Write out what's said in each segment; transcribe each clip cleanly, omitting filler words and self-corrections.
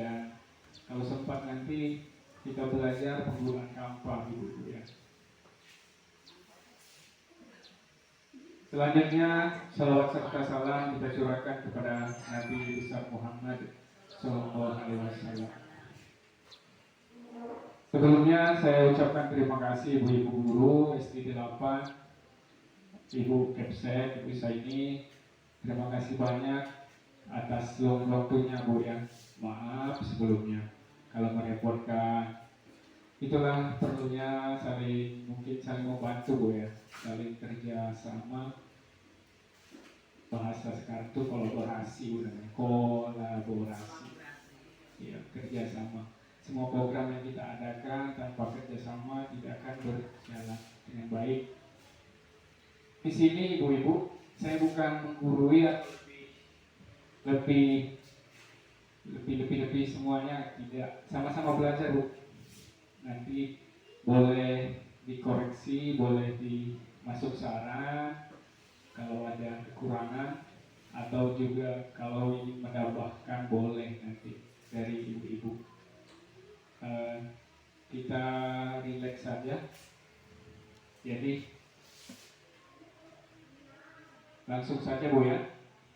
dan kalau sempat nanti kita belajar penggunaan kampak Ibu ya. Selanjutnya salawat serta salam kita curahkan kepada Nabi besar Muhammad Sallallahu Alaihi Wasallam. Sebelumnya saya ucapkan terima kasih Ibu-Ibu Guru SD 8, Ibu Kepsek, Ibu Saini. Terima kasih banyak atas waktunya Bu ya. Maaf sebelumnya kalau merepotkan. Itulah perlunya mungkin saling membantu Bu ya, saling kerja sama. Bahasa sekarang itu kolaborasi, kolaborasi. Ya, kerjasama. Semua program yang kita adakan tanpa kerjasama tidak akan berjalan dengan baik. Di sini Ibu-Ibu, saya bukan menggurui atau lebih semuanya, tidak, sama-sama belajar Bu. Nanti boleh dikoreksi, boleh dimasuk saran kalau ada kekurangan, atau juga kalau ingin menambahkan boleh nanti dari Ibu-Ibu. Kita rileks saja. Jadi langsung saja Bu ya.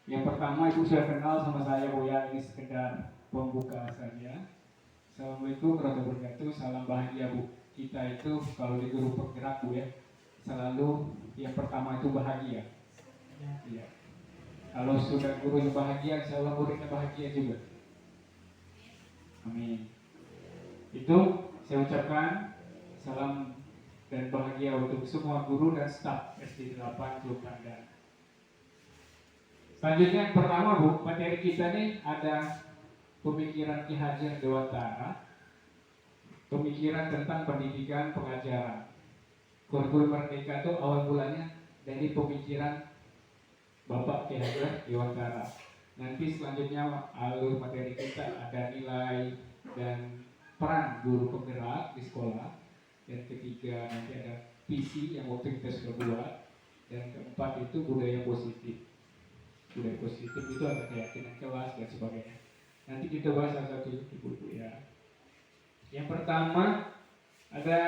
Yang pertama Ibu sudah kenal sama saya Bu ya, ini sekedar pembuka saja. Assalamualaikum warahmatullahi wabarakatuh, salam bahagia Bu. Kita itu kalau di guru penggerak Bu ya, selalu yang pertama itu bahagia. Ya. Kalau sudah gurunya bahagia, insya Allah muridnya bahagia juga. Amin. Itu saya ucapkan salam dan bahagia untuk semua guru dan staf SD 8 Tulpandan. Selanjutnya yang pertama Bu, materi kita nih ada pemikiran Ki Hajar Dewantara, pemikiran tentang pendidikan pengajaran. Kurikulum Merdeka itu awal mulanya dari pemikiran Bapak Ki Hajar Dewantara. Nanti selanjutnya alur materi kita ada nilai dan peran guru penggerak di sekolah. Dan ketiga nanti ada visi yang waktu kita sudah buat. Dan keempat itu budaya positif. Budaya positif itu ada keyakinan kelas dan sebagainya. Nanti kita bahas satu-satu Ibu-Ibu ya. Yang pertama ada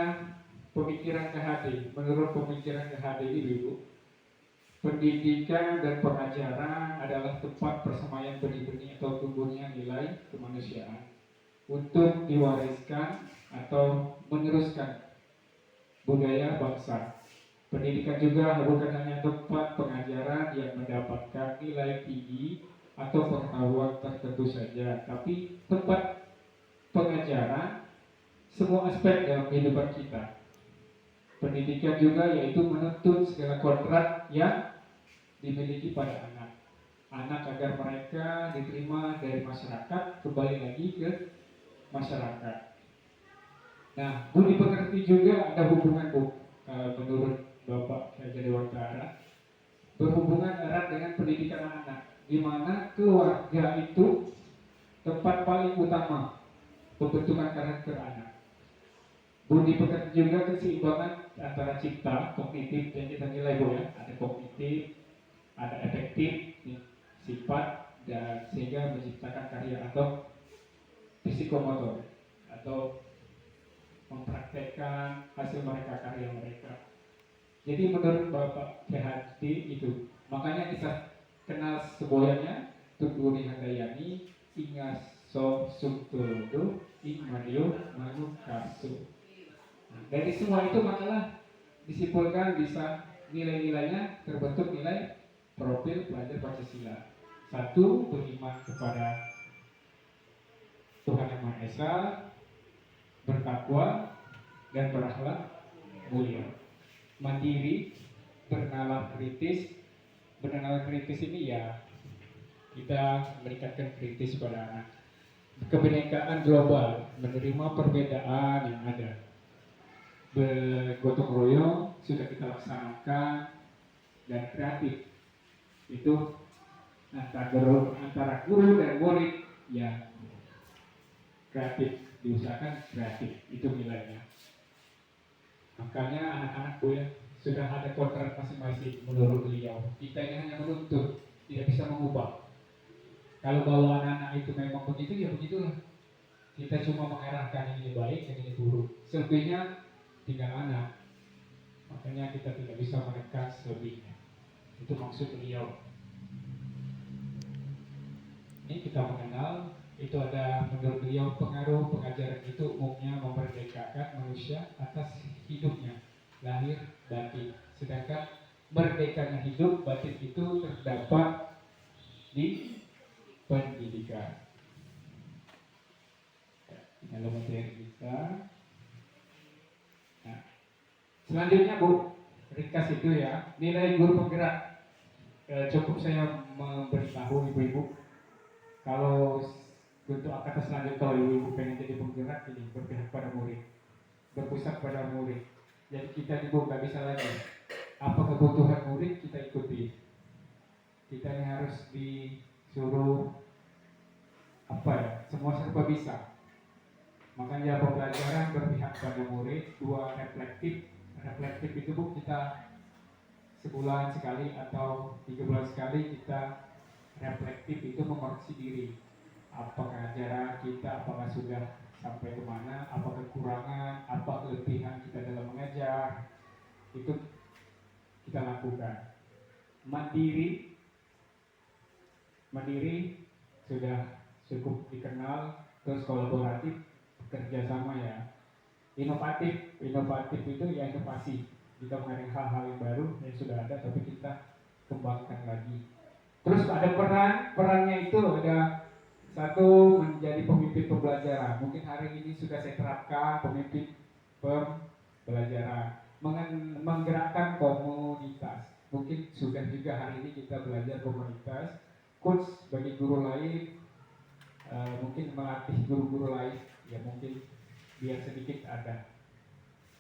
pemikiran KHD. Menurut pemikiran KHD Ibu-Ibu, pendidikan dan pengajaran adalah tempat persemaian benih-benih atau tumbuhnya nilai kemanusiaan untuk diwariskan atau meneruskan budaya bangsa. Pendidikan juga bukan hanya tempat pengajaran yang mendapatkan nilai tinggi atau pengetahuan tertentu saja, tapi tempat pengajaran semua aspek dalam kehidupan kita. Pendidikan juga yaitu menuntut segala kodrat yang dimiliki pada anak agar mereka diterima dari masyarakat, kembali lagi ke masyarakat. Nah, budi pekerti juga ada hubungan Bu, menurut Bapak Ki Hajar Dewantara, berhubungan erat dengan pendidikan anak, di mana keluarga itu tempat paling utama pembentukan karakter anak. Budi pekerti juga keseimbangan antara cipta, kognitif dan kita nilai Bu ya. Ada kognitif, ada efektif, sifat, dan sehingga menciptakan karya atau psikomotor atau mempraktekkan hasil mereka, karya mereka. Jadi menurut Bapak PhD itu, makanya kita kenal semboyannya Tuturi Handayani, Ingas So Sungtudo, Ingmario Manu Kasu. Nah, dari semua itu makalah disimpulkan bisa nilai-nilainya terbentuk nilai profil pelajar Pancasila. Satu, beriman kepada Tuhan Yang Maha Esa, bertakwa dan berakhlak mulia. Mandiri, bernalar kritis. Bernalar kritis ini ya kita meningkatkan kritis pada anak. Kebinekaan global, menerima perbedaan yang ada. Bergotong royong sudah kita laksanakan, dan kreatif itu antara guru dan murid ya kreatif, diusahakan kreatif, itu nilainya. Makanya anak-anak Bu ya sudah ada kontrak masing-masing menurut beliau. Kita ini hanya menuntut, tidak bisa mengubah. Kalau bawaan anak itu memang begitu ya begitulah. Kita cuma mengarahkan ini baik dan ini buruk. Selebihnya tinggal anak. Makanya kita tidak bisa menekan selebihnya. Itu maksud beliau. Ini kita mengenal, itu ada menurut beliau pengaruh pengajaran itu umumnya memerdekakan manusia atas hidupnya, lahir batin. Sedangkan merdekanya hidup batin itu terdapat di pendidikan. Dalam materi kita. Nah, selanjutnya Bu, ringkas itu ya, nilai guru penggerak. Cukup saya memberitahu ibu-ibu, kalau untuk kata selanjutnya, kalau ibu-ibu pengen jadi penggerak, ini berpihak pada murid, berpusat pada murid. Jadi kita ibu nggak bisa lagi, apa kebutuhan murid kita ikuti. Kita ini harus disuruh apa ya, semua serba bisa. Makanya pembelajaran berpihak pada murid, dua reflektif. Reflektif itu Bu, kita sebulan sekali atau 3 bulan sekali kita reflektif, itu mengoreksi diri. Apa ajaran kita, apakah sudah sampai kemana, apa kekurangan, apa kelebihan kita dalam mengajar, itu kita lakukan. Mandiri sudah cukup dikenal, terus kolaboratif, kerjasama ya. Inovatif itu ya inovasi. Kita mengenai hal-hal yang baru yang sudah ada tapi kita kembangkan lagi. Terus ada perannya itu ada satu, menjadi pemimpin pembelajaran. Mungkin hari ini sudah saya terapkan pemimpin pembelajaran, menggerakkan komunitas. Mungkin sudah juga hari ini kita belajar komunitas, coach bagi guru lain, mungkin melatih guru-guru lain, ya mungkin biar sedikit ada.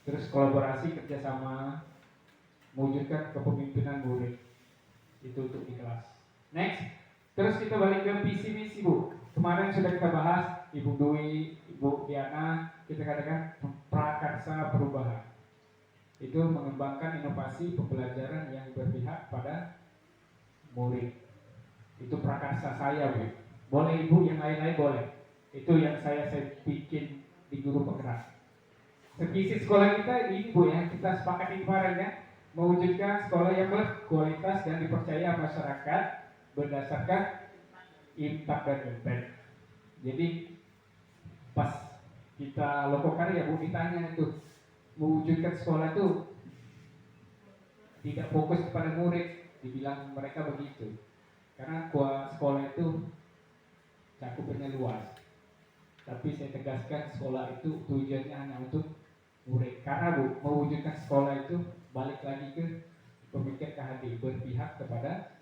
Terus kolaborasi, kerjasama, mewujudkan kepemimpinan murid, itu untuk di kelas. Next, terus kita balik ke visi misi Bu. Kemarin sudah kita bahas, Ibu Dwi, Ibu Diana, kita katakan prakarsa perubahan. Itu mengembangkan inovasi pembelajaran yang berpihak pada murid. Itu prakarsa saya Bu. Boleh Ibu yang lain-lain boleh. Itu yang saya bikin di guru penggerak. Visi sekolah kita ini Bu ya, kita sepakati kemarin ya, mewujudkan sekolah yang berkualitas dan dipercaya masyarakat berdasarkan impact dan impact. Jadi pas kita logo karya Bu ditanya itu, mewujudkan sekolah itu tidak fokus kepada murid, dibilang mereka begitu. Karena sekolah itu cakupannya luas. Tapi saya tegaskan sekolah itu tujuannya hanya untuk murid. Karena Bu, mewujudkan sekolah itu balik lagi ke pemikir KHD, berpihak kepada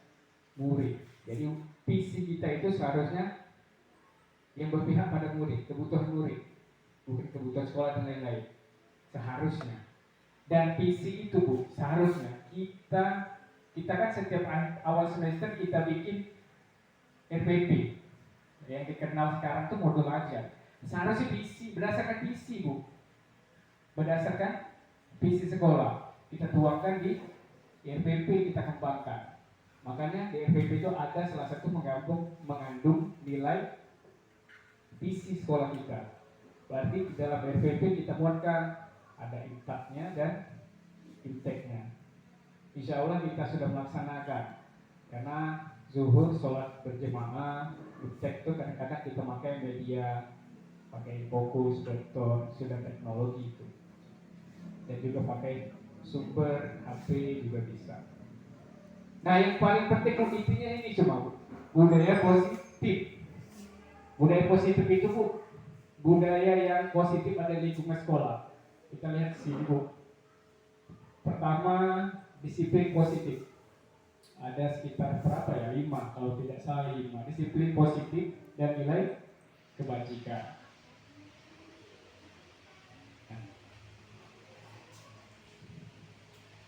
murid. Jadi visi kita itu seharusnya yang berpihak pada murid, kebutuhan murid, bukan kebutuhan sekolah dan lain-lain. Seharusnya. Dan visi itu Bu, seharusnya kita kan setiap awal semester kita bikin RPP. Yang dikenal sekarang itu modul ajar. Seharusnya visi, berdasarkan visi Bu, berdasarkan visi sekolah kita tuangkan di RPP, kita kembangkan. Makanya di RPP itu ada salah satu mengandung nilai visi sekolah kita. Berarti di dalam RPP kita muatkan ada impactnya dan impactnya. Insya Allah kita sudah melaksanakan. Karena zuhur, sholat berjemaah, impact itu kadang-kadang kita pakai media, pakai fokus, vektor, sudah teknologi itu. Dan juga pakai sumber HP juga bisa. Nah yang paling penting intinya ini cuma budaya positif. Budaya positif itu Bu, budaya yang positif ada di lingkungan sekolah. Kita lihat sini Bu. Pertama, disiplin positif. Ada sekitar berapa ya? 5 kalau tidak salah 5. Disiplin positif dan nilai kebajikan.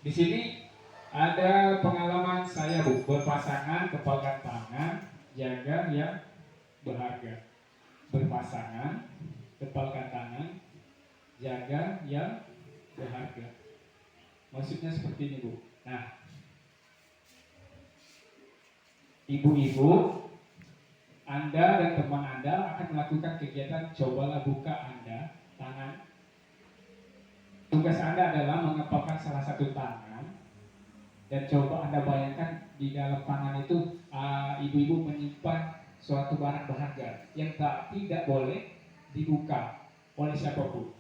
Di sini ada pengalaman saya Bu, berpasangan, kepalkan tangan, jaga yang berharga. Berpasangan, kepalkan tangan, jaga yang berharga. Maksudnya seperti ini Bu. Nah, ibu-ibu Anda dan teman Anda akan melakukan kegiatan cobalah buka Anda tangan. Tugas Anda adalah mengepalkan salah satu tangan dan coba Anda bayangkan di dalam tangan itu ibu-ibu menyimpan suatu barang berharga yang tidak boleh dibuka oleh siapapun.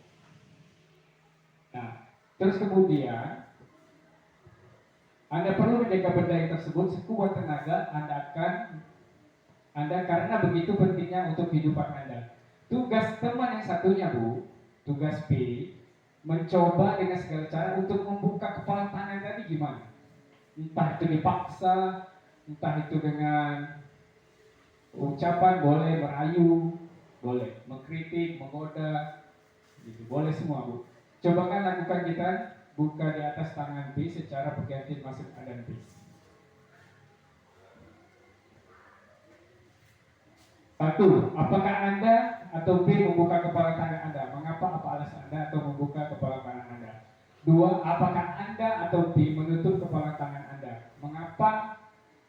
Nah, terus kemudian Anda perlu menjaga benda tersebut sekuat tenaga Anda karena begitu pentingnya untuk kehidupan Anda. Tugas teman yang satunya, Bu, tugas B, mencoba dengan segala cara untuk membuka kepala tangan tadi gimana? Entah itu dipaksa, entah itu dengan ucapan, boleh merayu, boleh mengkritik, menggoda, gitu. Boleh semua, Bu. Coba kan lakukan kita buka di atas tangan B secara berganti masuk A dan B. Satu, apakah Anda atau B membuka kepala tangan Anda? Mengapa? Apa alasan Anda atau membuka kepala tangan Anda? Dua, apakah Anda atau B menutup kepala tangan Anda? Mengapa?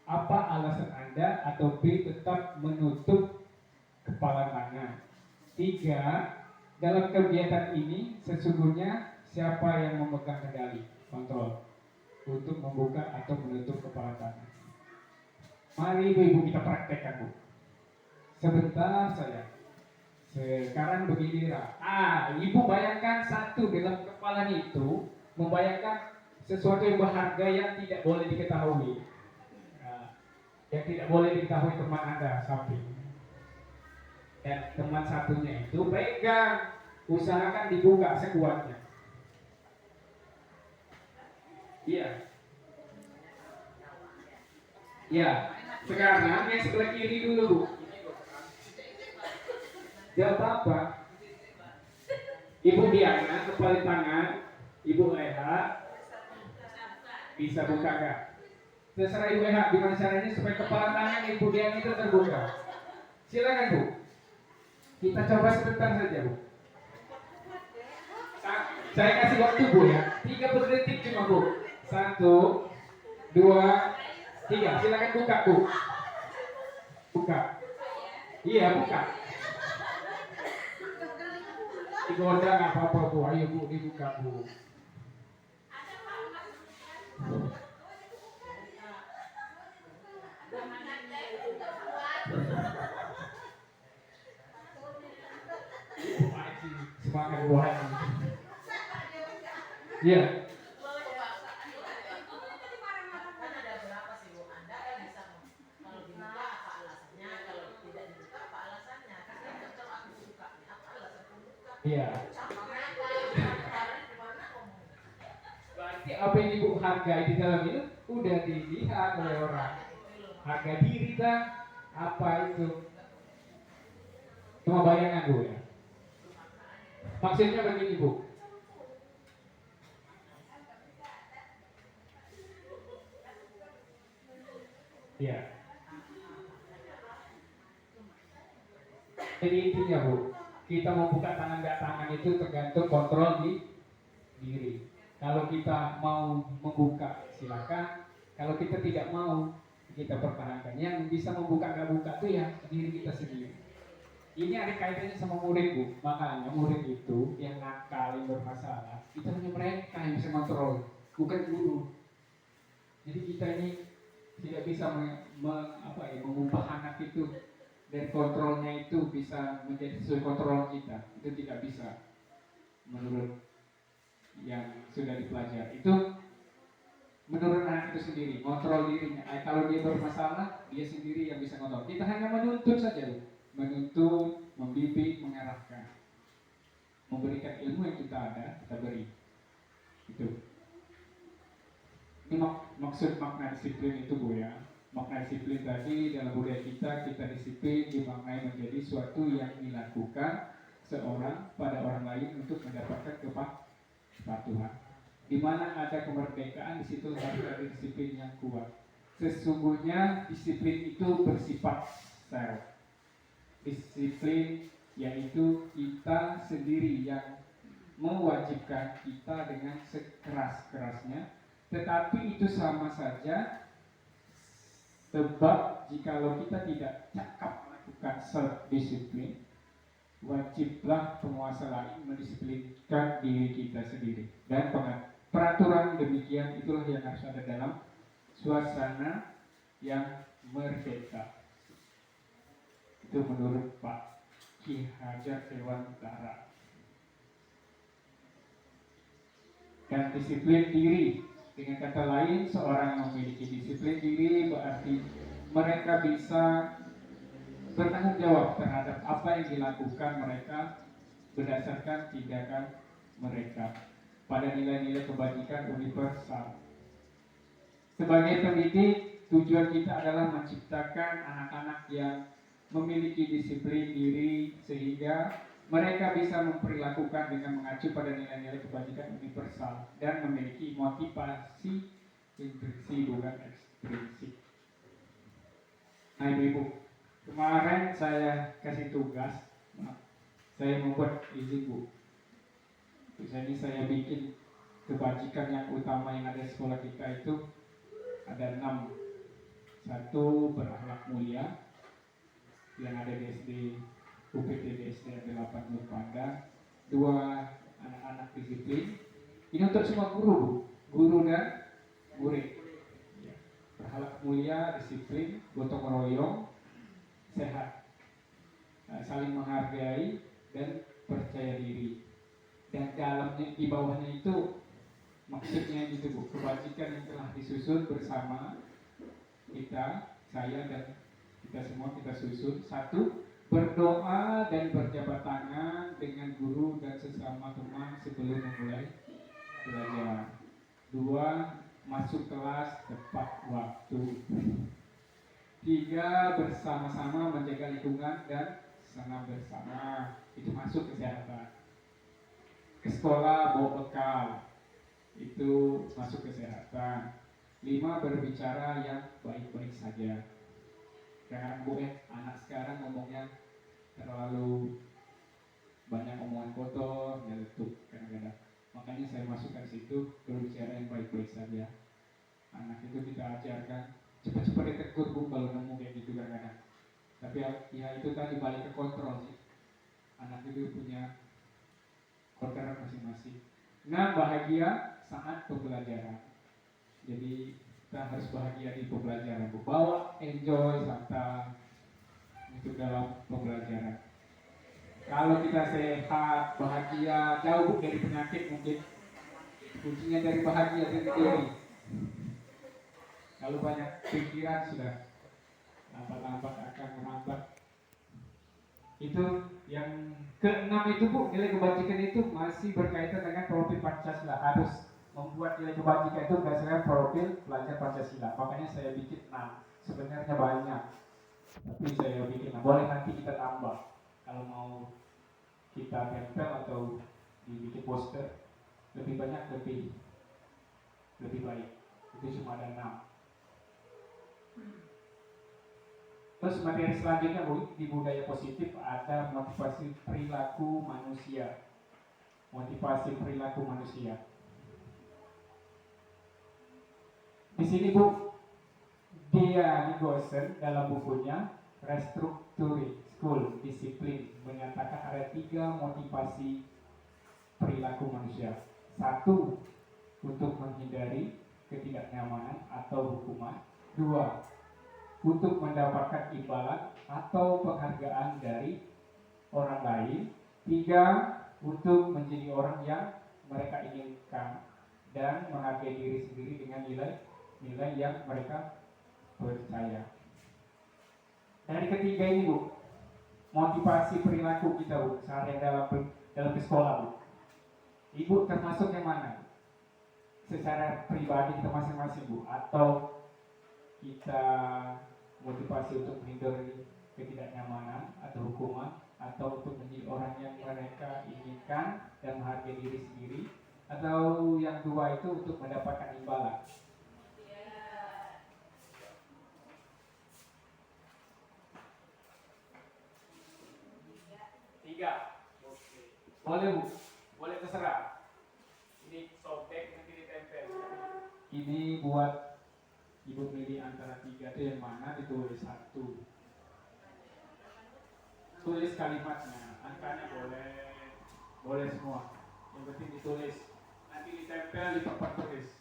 Apa alasan Anda atau B tetap menutup kepala tangan? Tiga, dalam kegiatan ini sesungguhnya siapa yang memegang kendali, kontrol untuk membuka atau menutup kepala tangan? Mari ibu-ibu kita praktekkan, Bu. Sebentar saja. Sekarang begini, ibu bayangkan satu dalam kepala itu membayangkan sesuatu yang berharga yang tidak boleh diketahui, yang tidak boleh diketahui teman Anda samping. Dan teman satunya itu pegang, usahakan dibuka sekuatnya. Iya. Ya. Sekarang yang sebelah kiri dulu, Bu. Tidak apa-apa. Ibu Diana kepala tangan, Ibu Leha bisa buka gak? Terserah Ibu Leha gimana caranya supaya kepala tangan Ibu Diana itu terbuka. Silakan, Bu. Kita coba sebentar saja, Bu. Saya kasih waktu, Bu, ya. 30 detik cuma, Bu. 1, 2, 3. Silakan buka, Bu. Buka. Iya, buka. Digoda nggak apa-apa, Bu. Ayo, Bu, dibuka, Bu. Semangat buah. Iya. Iya. Berarti apa yang Ibu hargai di dalam itu udah dilihat oleh orang. Harga diri kan apa itu? Cuma bayangan, Bu, ya. Maksudnya begini, Bu. Iya. Jadi intinya, Bu, kita mau buka tangan nggak tangan itu tergantung kontrol di diri. Kalau kita mau membuka, silakan. Kalau kita tidak mau, kita pertahankan. Yang bisa membuka nggak buka itu ya diri kita sendiri. Ini ada kaitannya sama murid, Bu. Makanya murid itu yang nakal, yang bermasalah, itu hanya mereka yang bisa kontrol, bukan guru. Jadi kita ini tidak bisa mengubah anak itu dan kontrolnya itu bisa menjadi sesuai kontrol kita. Itu tidak bisa menurut yang sudah dipelajari. Itu menurut anak itu sendiri, kontrol dirinya. Kalau dia bermasalah, dia sendiri yang bisa kontrol. Kita hanya menuntut saja, Bu. Menuntut, membimbing, mengarahkan, memberikan ilmu yang kita ada, kita beri. Itu. Ini maksud makna disiplin itu, Bu, ya. Makna disiplin tadi dalam budaya kita disiplin dimaknai menjadi suatu yang dilakukan seorang pada orang lain untuk mendapatkan kepatuhan. Di mana ada kemerdekaan, di situ harus ada disiplin yang kuat. Sesungguhnya disiplin itu bersifat self. Disiplin yaitu kita sendiri yang mewajibkan kita dengan sekeras-kerasnya, tetapi itu sama saja sebab jikalau kita tidak cakap melakukan self disiplin, wajiblah penguasa lain mendisiplinkan diri kita sendiri. Dan peraturan demikian itulah yang harus ada dalam suasana yang merdeka. Itu menurut Pak Ki Hajar Dewantara. Dan disiplin diri, dengan kata lain, seorang memiliki disiplin diri berarti mereka bisa bertanggung jawab terhadap apa yang dilakukan mereka berdasarkan tindakan mereka pada nilai-nilai kebajikan universal. Sebagai pendidik, tujuan kita adalah menciptakan anak-anak yang memiliki disiplin diri sehingga mereka bisa memperlakukan dengan mengacu pada nilai-nilai kebajikan universal dan memiliki motivasi intrinsik bukan ekstrinsik. Nah ibu-ibu, kemarin saya kasih tugas, saya membuat izin bu. Jadi saya bikin kebajikan yang utama yang ada di sekolah kita itu ada 6. 1, berakhlak mulia yang ada di SD UPT di SD ada 8 Pandang. 2, anak-anak disiplin. Ini untuk semua guru, guru dan murid. Berakhlak mulia, disiplin, gotong royong, sehat, saling menghargai dan percaya diri. Dan dalamnya di bawahnya itu maksudnya gitu bu, kebajikan yang telah disusun bersama kita, saya dan kita semua kita susun. 1, berdoa dan berjabat tangan dengan guru dan sesama teman sebelum memulai belajar. 2, masuk kelas tepat waktu. 3, bersama-sama menjaga lingkungan dan senam bersama. Itu masuk kesehatan. Ke sekolah bawa bekal. Itu masuk kesehatan. 5, berbicara yang baik-baik saja. Jangan anak sekarang ngomongnya terlalu banyak omongan kotor, nyeletuk kadang-kadang. Makanya saya masukkan situ berbicara yang baik-baik saja. Anak itu kita ajarkan cepat-cepat ditegur bu kalau nemu kayak gitu kadang-kadang. Tapi ya itu tadi balik ke kontrol sih. Anak itu punya kotoran masing-masing. Nah bahagia saat pembelajaran. Jadi kita harus bahagia di pembelajaran. Bawa enjoy santai untuk dalam pembelajaran. Kalau kita sehat, bahagia, jauh dari penyakit mungkin. Kuncinya dari bahagia dari diri. Kalau banyak pikiran sudah lambat-lambat akan merambat. Itu yang ke-6 itu bu, nilai kebajikan itu masih berkaitan dengan profil Pancasila. Harus membuat nilai kebajikan itu berdasarkan profil pelajar Pancasila. Makanya saya bikin 6. Sebenarnya banyak, tapi saya bikin 6. Boleh nanti kita tambah kalau mau kita tempel atau dibikin poster. Lebih banyak lebih baik. Itu cuma ada 6. Terus materi selanjutnya bu, di budaya positif ada motivasi perilaku manusia. Motivasi perilaku manusia. Di sini bu, dia Nigosen dalam bukunya Restructuring School Discipline menyatakan ada 3 motivasi perilaku manusia. 1, untuk menghindari ketidaknyamanan atau hukuman. 2, untuk mendapatkan imbalan atau penghargaan dari orang lain. 3, untuk menjadi orang yang mereka inginkan dan menghargai diri sendiri dengan nilai yang mereka percaya. Dari ketiga ini bu, motivasi perilaku kita bu, sehari dalam sekolah bu. Ibu termasuk yang mana? Secara pribadi kita masing-masing bu, atau kita motivasi untuk menghindari ketidaknyamanan atau hukuman, atau untuk menjadi orang yang mereka inginkan dan menghargai diri sendiri, atau yang 2 itu untuk mendapatkan imbalan. Tiga. Oke. Boleh bu, boleh terserah. Ini sobek nanti ditempel. Ini buat ibu pilih antara 3 itu yang mana, ditulis 1. tulis kalimatnya, angkanya boleh semua. Yang penting ditulis, nanti ditempel di papan tulis.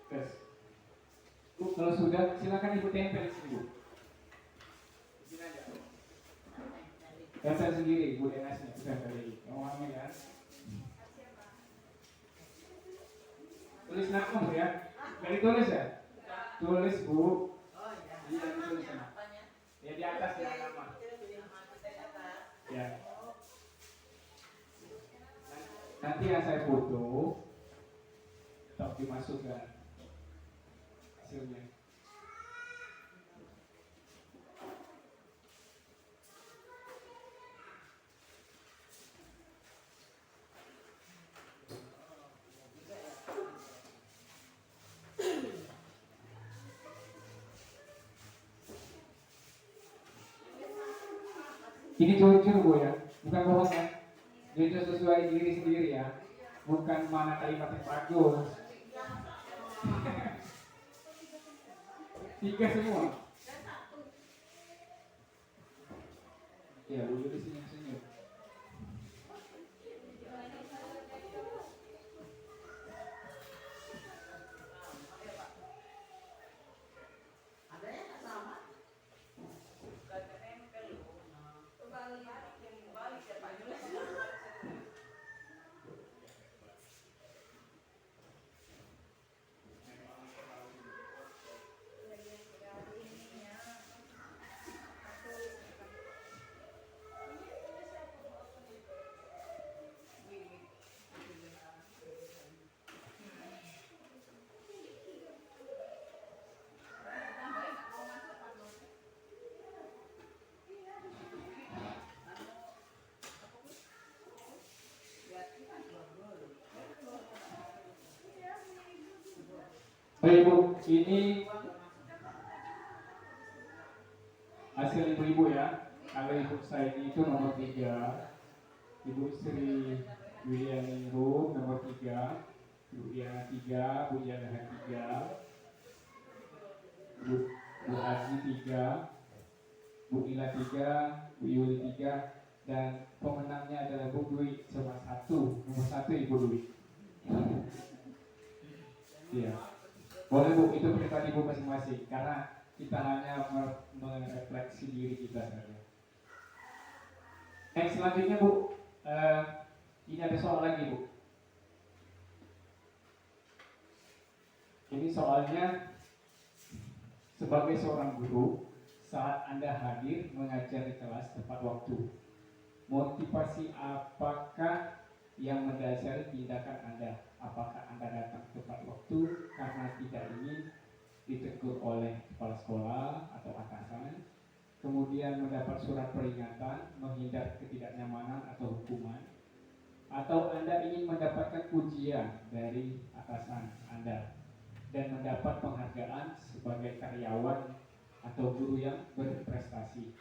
Tes. Bu, kalau sudah silakan ibu tempel di sini, Bu. Di sini aja. Tempel sendiri, Bu Denasnya, tempel ini. Kamu hamil ya? Tulis nama, Bu ya. Nggak ditulis ya? Tulis, Bu. Iya, ditulis ya. Ya di atas ya nama. Ya. Nanti yang saya foto, tetap dimasukkan hasilnya. Ini jujur, Bu ya, bukan bohong ya. Jujur sesuai diri sendiri ya, bukan mana kalimat yang bagus. 3 semua. Ya, Bu Yuli senyum-senyum. Baik, Bu, ini hasil ibu-ibu ya. Kalau ibu saya itu nomor 3, Ibu Sri Wiliani Rum nomor 3, Bu Diana 3, Bu Diana 3, Bu Haji 3, Bu Ila 3, Bu Yuli 3, dan pemenangnya adalah Bu Dwi cuma 1, nomor 1 Ibu Dwi. Iya. Boleh, Bu, itu pribadi Ibu masing-masing, karena kita hanya merefleksi diri kita saja. Selanjutnya, Bu, ini ada soal lagi, Bu. Ini soalnya sebagai seorang guru, saat Anda hadir mengajar di kelas tepat waktu, motivasi apakah yang mendasari tindakan Anda? Apakah Anda datang tepat waktu karena tidak ingin ditegur oleh kepala sekolah atau atasan, kemudian mendapat surat peringatan, menghindar ketidaknyamanan atau hukuman, atau Anda ingin mendapatkan pujian dari atasan Anda dan mendapat penghargaan sebagai karyawan atau guru yang berprestasi,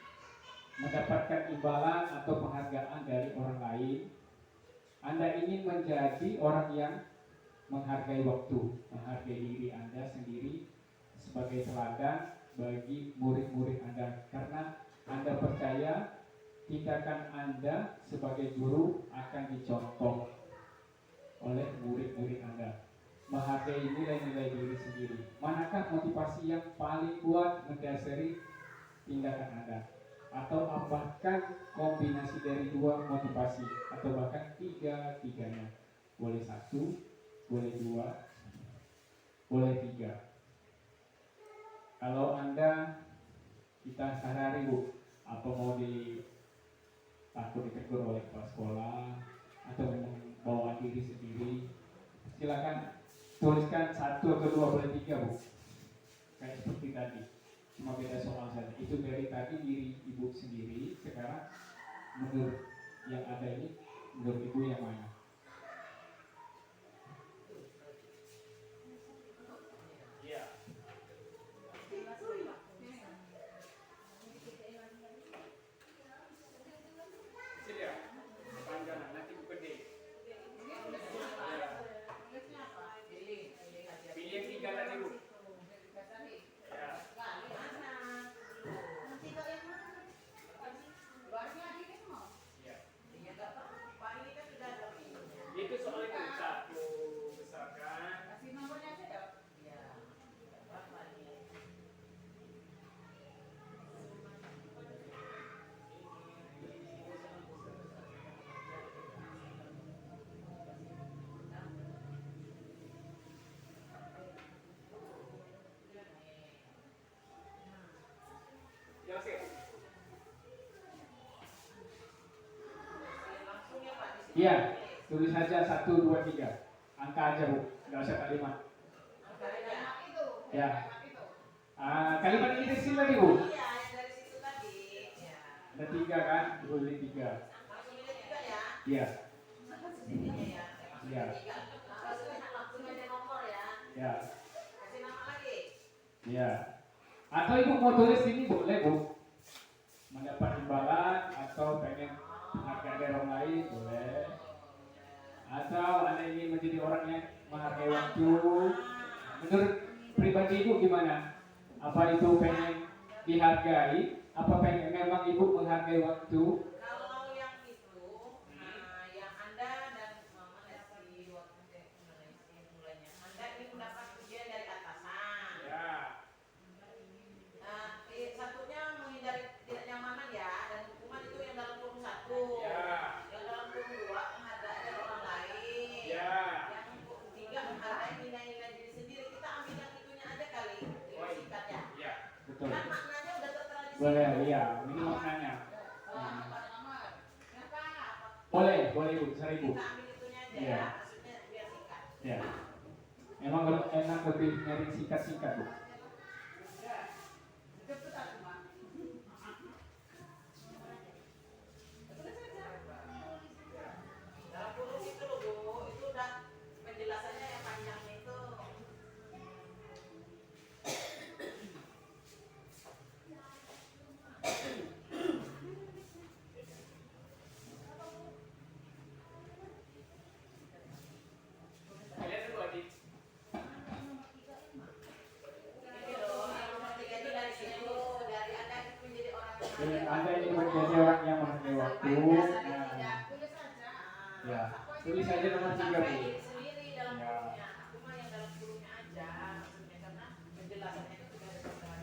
mendapatkan imbalan atau penghargaan dari orang lain. Anda ingin menjadi orang yang menghargai waktu, menghargai diri Anda sendiri sebagai teladan bagi murid-murid Anda, karena Anda percaya tindakan Anda sebagai guru akan dicontoh oleh murid-murid Anda. Menghargai nilai-nilai diri sendiri. Manakah motivasi yang paling kuat mendasari tindakan Anda? Atau apakah kombinasi dari 2 motivasi atau bahkan 3-tiganya? Boleh 1, boleh 2, boleh 3. Kalau Anda, kita sehari-hari, Bu, apa mau takut ditegur oleh kepala sekolah atau membawa diri sendiri, silakan tuliskan 1 atau 2, boleh 3, Bu. Kayak seperti tadi, cuma beda soal saja. Itu dari tadi diri Ibu sendiri, sekarang menurut yang ada ini Menurut Ibu yang mana? Pilih yang tiga tadi Bu. Itu soalnya kan satu misalkan. Kasih nomornya aja dong. Ya. Ya oke. Iya, tulis saja 1, 2, 3. Angka aja Bu, nggak usah kalimat. Ya. Kalimat ini dari sini lagi Bu. Iya, yang dari situ tadi. Ya. Ada 3 kan? Boleh 3. Langsung milih 3 ya? Iya. Iya. Langsung aja nomor ya. Iya. Kasih nama lagi. Iya. Atau Ibu mau tulis ini boleh Bu. Mendapat imbalan atau pengen menghargai dari orang lain boleh. Atau Anda ingin menjadi orang yang menghargai waktu. Menurut pribadi Ibu gimana? Apa itu pengen dihargai? Apa pengen memang Ibu menghargai waktu? Kalau yang itu, yang Anda dan Mama ngasih waktu mulanya, Anda ingin mendapat pujian dari atasan. Ya. Satunya menghindari ketidaknyamanan ya, dan hukuman itu yang dalam kurung 1. Ya. Yang dalam kurung 2 menghargai dari orang lain. Ya. Yang kurung 3 menghargai nilai-nilai diri sendiri. Kita ambil yang itunya aja kali. Singkat ya. Iya. Betul. Kan maknanya udah tertera di sini. Boleh, iya. Ini maknanya. Boleh Bu, 1000. Kita ambil itunya aja ya. Maksudnya biar singkat. Ya. Emang enak lebih nyari singkat-singkat Bu. Dalam kurung itu loh Bu, itu udah penjelasannya yang panjangnya itu. Lihat dulu Adik. Ini loh, yang nomor 3 itu dari situ, dari Anda itu menjadi orang yang Anda ini menjadi orang yang menghargai waktu. Ya, tulis saja nomor 3 Bu. Sendiri dalam kurungnya, aku mah yang dalam kurungnya aja, maksudnya karena penjelasannya itu sudah ada tambahan.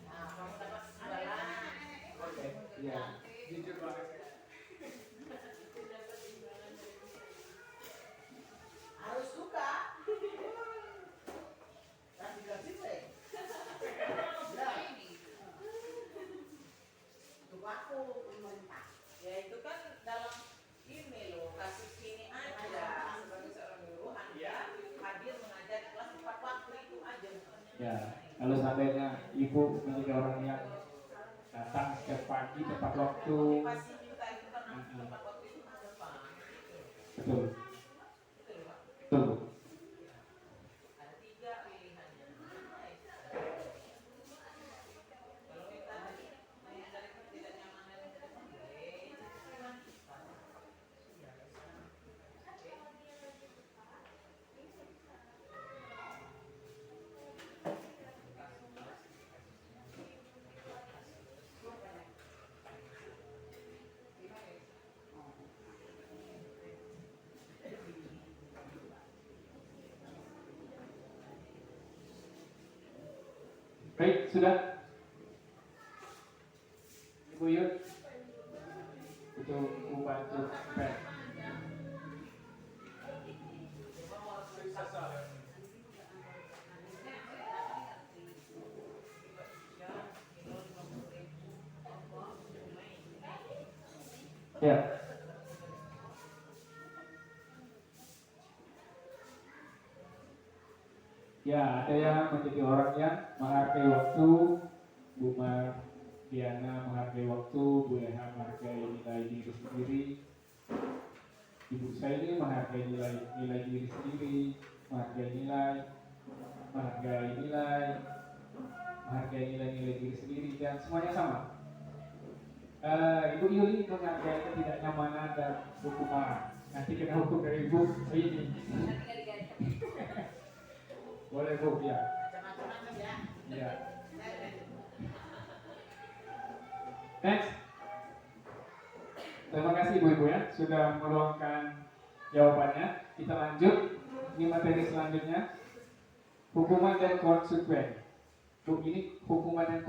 Nah, kamu dapat imbalan. Oke, iya. Jujur banget. Harus suka. Kasih deh. Untuk aku mentah. Ya itu kan dalam ini loh, kasih sini aja sebagai seorang guru Anda hadir mengajar di kelas tepat waktu itu aja. Ya, kalau seandainya Ibu menjadi orang yang datang setiap pagi tepat waktu. Pasti juga itu kan tepat waktu itu ada Pak. Betul. Betul Pak. Betul. Ada 3 pilihannya. Kalau kita dari ketidaknyamanan itu boleh. Baik, sudah. Ibu Yud, itu membantu pen. Ya. Ya, ada yang menjadi orang yang menghargai waktu, Bumar Diana menghargai waktu, Bu Leha menghargai nilai diri sendiri, Ibu saya ini menghargai nilai diri sendiri, menghargai nilai diri sendiri, dan semuanya sama. Ibu Yuli menghargai ketidaknyamanan dan hukuman. Nanti kena hukum dari Ibu ini. Boleh Bu, ya. Macam-macam ya. Ya. Next. Terima kasih Ibu-Ibu ya sudah meluangkan jawabannya. Kita lanjut di materi selanjutnya. Hukuman dan konsekuen. Bu, ini hukuman dan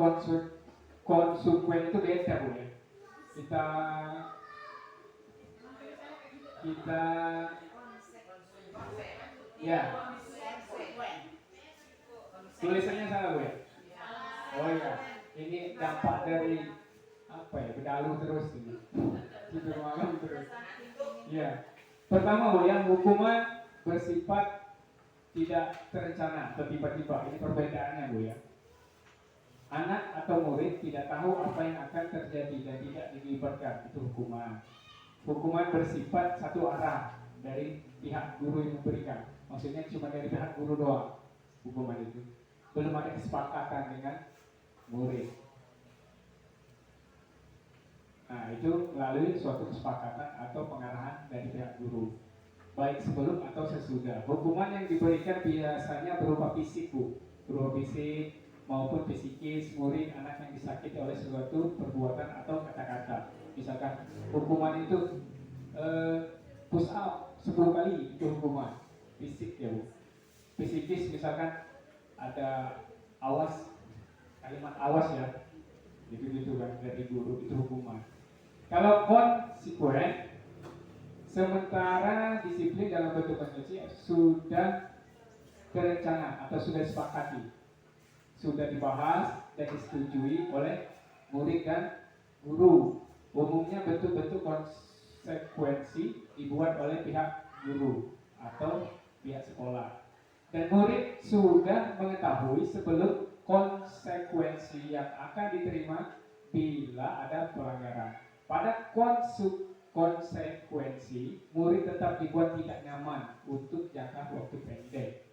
konsekuen itu beda Bu ya. Kita ya. Tulisannya salah Bu ya. Oh iya, ini dampak dari apa ya? Bedalu terus ini. Tidur malam terus. Ya. Pertama Bu ya, hukuman bersifat tidak terencana atau tiba-tiba. Ini perbedaannya Bu ya. Anak atau murid tidak tahu apa yang akan terjadi dan tidak dilibatkan, itu hukuman. Hukuman bersifat satu arah dari pihak guru yang memberikan. Maksudnya cuma dari pihak guru doang hukuman itu. Belum ada kesepakatan dengan murid. Nah, itu melalui suatu kesepakatan atau pengarahan dari pihak guru, baik sebelum atau sesudah. Hukuman yang diberikan biasanya berupa fisik Bu, berupa fisik maupun psikis murid anak yang disakiti oleh suatu perbuatan atau kata-kata. Misalkan hukuman itu push up 10 kali, itu hukuman fisik ya Bu. Psikis misalkan ada awas, kalimat awas ya, gitu kan dari guru, itu hukuman. Kalau konsekuen, sementara disiplin dalam bentuk konsekuensi sudah terencana atau sudah disepakati, sudah dibahas dan disetujui oleh murid dan guru. Umumnya bentuk-bentuk konsekuensi dibuat oleh pihak guru atau pihak sekolah. Dan murid sudah mengetahui sebelum konsekuensi yang akan diterima bila ada pelanggaran. Pada konsekuensi, murid tetap dibuat tidak nyaman untuk jangka waktu pendek.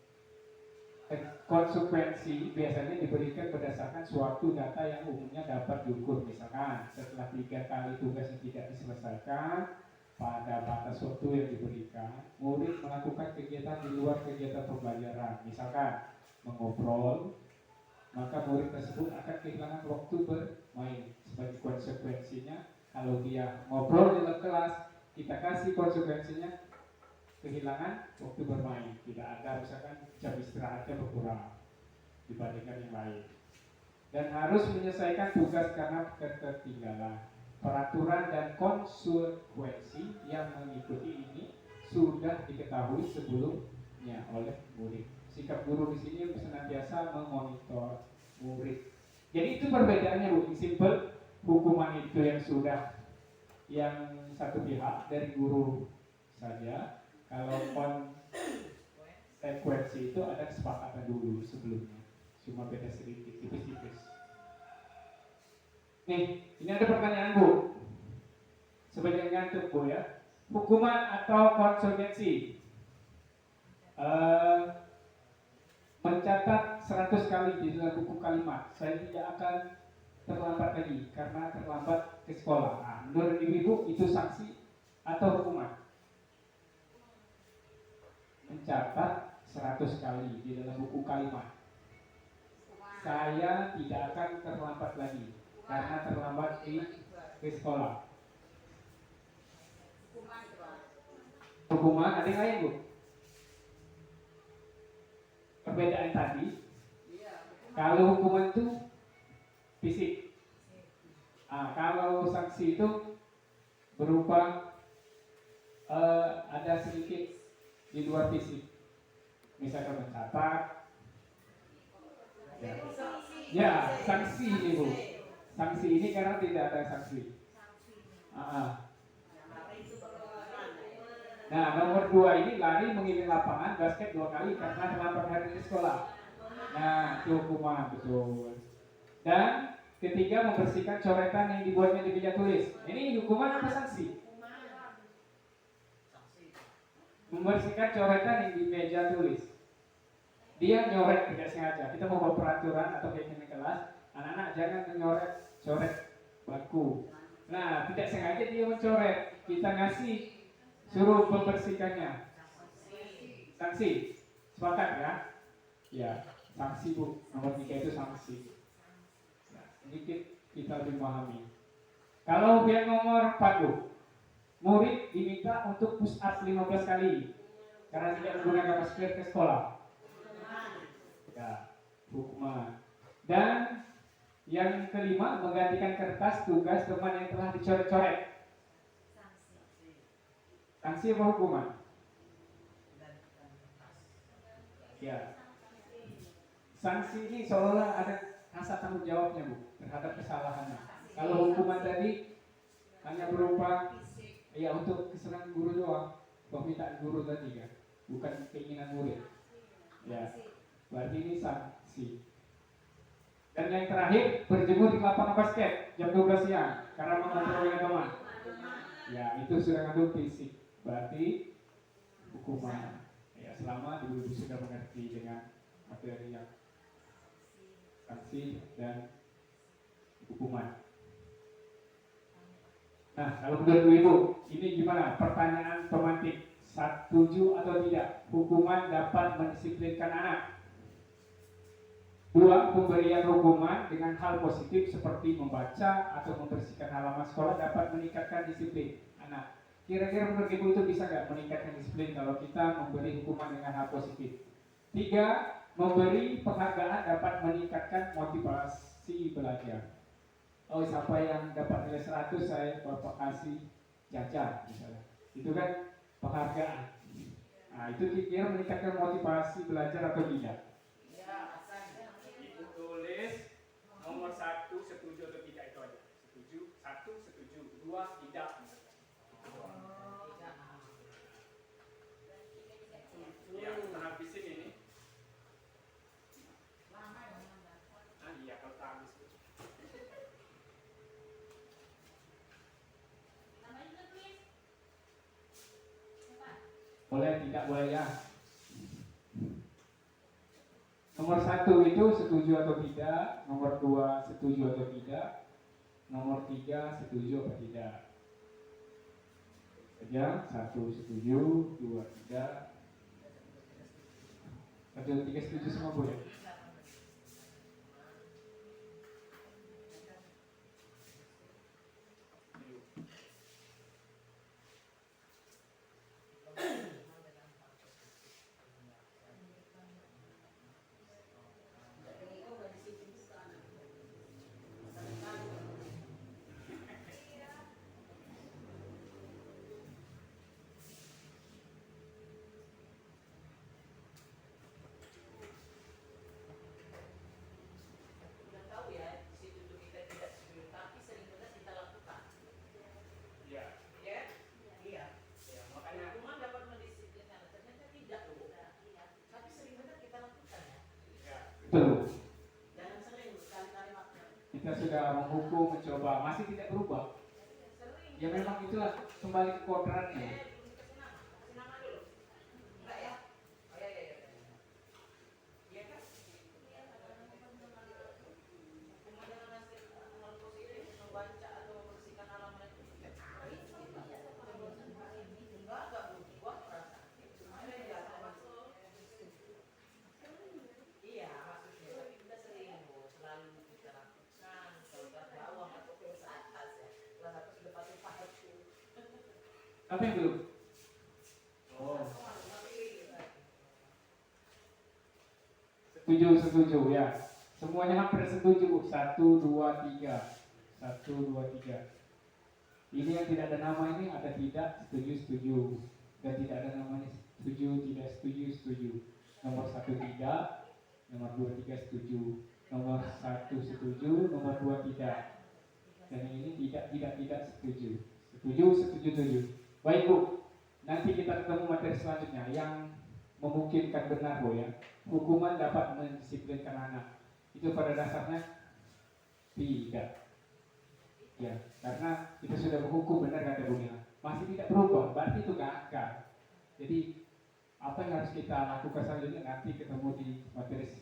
Konsekuensi biasanya diberikan berdasarkan suatu data yang umumnya dapat diukur. Misalkan setelah 3 kali tugas yang tidak diselesaikan pada batas waktu yang diberikan, murid melakukan kegiatan di luar kegiatan pembelajaran, misalkan mengobrol, maka murid tersebut akan kehilangan waktu bermain. Sebagai konsekuensinya, kalau dia ngobrol di dalam kelas, kita kasih konsekuensinya kehilangan waktu bermain, tidak ada, misalkan jam istirahatnya berkurang dibandingkan yang lain, dan harus menyelesaikan tugas karena ketertinggalan. Peraturan dan konsekuensi yang mengikuti ini sudah diketahui sebelumnya oleh murid. Sikap guru di sini senantiasa memonitor murid. Jadi itu perbedaannya Bu. Simple, hukuman itu yang satu pihak dari guru saja. Kalau konsekuensi itu ada kesepakatan dulu sebelumnya, cuma beda sedikit, tipis-tipis. Nih, ini ada pertanyaan Bu, sebagai ngantuk Bu ya. Hukuman atau konsekuensi? Mencatat 100 kali di dalam buku kalimat, saya tidak akan terlambat lagi karena terlambat ke sekolah. Nah, menurut Ibu itu sanksi atau hukuman? Mencatat 100 kali di dalam buku kalimat, saya tidak akan terlambat lagi karena terlambat ke sekolah. Hukuman, ada yang lain Bu? Perbedaan tadi, kalau hukuman itu fisik, kalau sanksi itu berupa ada sedikit di luar fisik, misalkan mencatat. Ya, sanksi ini Bu. Sanksi ini karena tidak ada sanksi. Nah, nomor 2 ini lari mengelilingi lapangan basket 2 kali karena terlambat hari di sekolah. Nah, itu hukuman, betul. Dan Ketiga, membersihkan coretan yang dibuatnya di meja tulis. Ini hukuman apa sanksi? Membersihkan coretan yang di meja tulis. Dia nyoret tidak sengaja. Kita mau buat peraturan atau kayak gini kelas, anak-anak jangan menyoret coret bangku. Nah, tidak sengaja dia mencoret. Kita ngasih suruh membersihkannya. Sanksi. Sepakat ya? Ya, sanksi Bu. Nomor 3 itu sanksi. Nah, sedikit kita lebih memahami. Kalau yang nomor 4 Bu, murid diminta untuk push up 15 kali karena tidak menggunakan masker ke sekolah. Ya, hukuman. Dan yang kelima, menggantikan kertas tugas teman yang telah dicoret-coret. Sanksi apa hukuman? Ya. Sanksi ini seolah-olah ada rasa tanggung jawabnya Bu terhadap kesalahannya. Kalau hukuman tadi hanya berupa ya untuk kesenangan guru doang, permintaan guru tadi kan, bukan keinginan murid. Ya, berarti ini sanksi. Dan yang terakhir, berjemur di lapangan basket jam 12 siang karena mengobrol dengan teman. Ya, itu sudah ngandung fisik, berarti hukuman. Ya, selama ibu sudah mengerti dengan materi yang sanksi dan hukuman. Nah, kalau menurut Ibu, ini gimana? Pertanyaan pemantik, setuju atau tidak? Hukuman dapat mendisiplinkan anak. 2. Pemberian hukuman dengan hal positif seperti membaca atau membersihkan halaman sekolah dapat meningkatkan disiplin anak. Kira-kira menurut Ibu itu bisa nggak meningkatkan disiplin kalau kita memberi hukuman dengan hal positif? 3. Memberi penghargaan dapat meningkatkan motivasi belajar. Oh, siapa yang dapat nilai 100 saya bapak kasih jajan misalnya. Itu kan penghargaan. Nah, itu kira-kira meningkatkan motivasi belajar atau tidak? Ibu tulis nomor 1 setuju atau tidak itu aja. Setuju, 1 setuju, 2 tidak. Ya, kita habisin ini. Ah iya, kalau tak habis. Boleh, tidak boleh ya. Nomor 1 itu setuju atau tidak, nomor 2 setuju atau tidak, nomor 3 setuju atau tidak. Saja, 1 setuju, 2 tidak, 1, 3 setuju semua boleh. Betul. Kita sudah menghukum, mencoba, masih tidak berubah. Ya memang itulah kembali ke kodratnya. Apa yang belum? Oh. Setuju ya. Semuanya hampir setuju. 1, 2, 3. 1, 2, 3. Ini yang tidak ada nama ini ada tidak, setuju. Dan tidak ada namanya setuju, tidak setuju. Nomor 1 tidak, nomor 2, 3 setuju. Nomor 1 setuju, nomor 2 tidak. Dan ini tidak setuju. Setuju. Baik Bu, nanti kita ketemu materi selanjutnya yang memungkinkan benar Bu ya. Hukuman dapat mendisiplinkan anak. Itu pada dasarnya Tidak. Ya, karena kita sudah menghukum, benar kata Bu Nila. Masih tidak berubah, berarti itu gagal. Jadi apa yang harus kita lakukan selanjutnya nanti ketemu di materi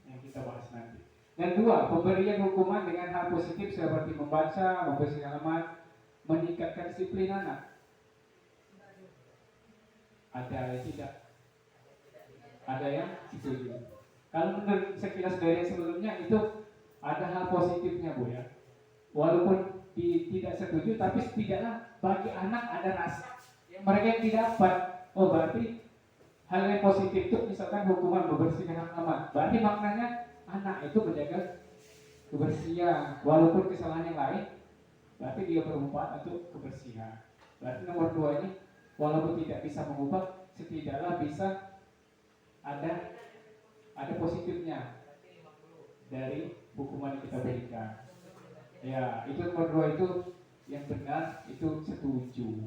yang kita bahas nanti. Dan dua, pemberian hukuman dengan hal positif seperti membaca, membersihkan halaman, meningkatkan disiplin anak. Ada yang tidak? Ada yang setuju? Kalau menurut sekilas dari yang sebelumnya itu ada hal positifnya Bu ya. Walaupun tidak setuju, tapi setidaknya bagi anak ada rasa yang mereka yang tidak dapat. Oh berarti hal yang positif itu misalkan hukuman membersihkan halaman. Berarti maknanya anak itu menjaga kebersihan. Walaupun kesalahan yang lain, berarti dia bermanfaat untuk kebersihan. Berarti nomor 2 ini walaupun tidak bisa mengubah, setidaknya bisa ada positifnya dari hukuman yang kita berikan. Ya, itu nomor 2 itu yang benar, itu setuju.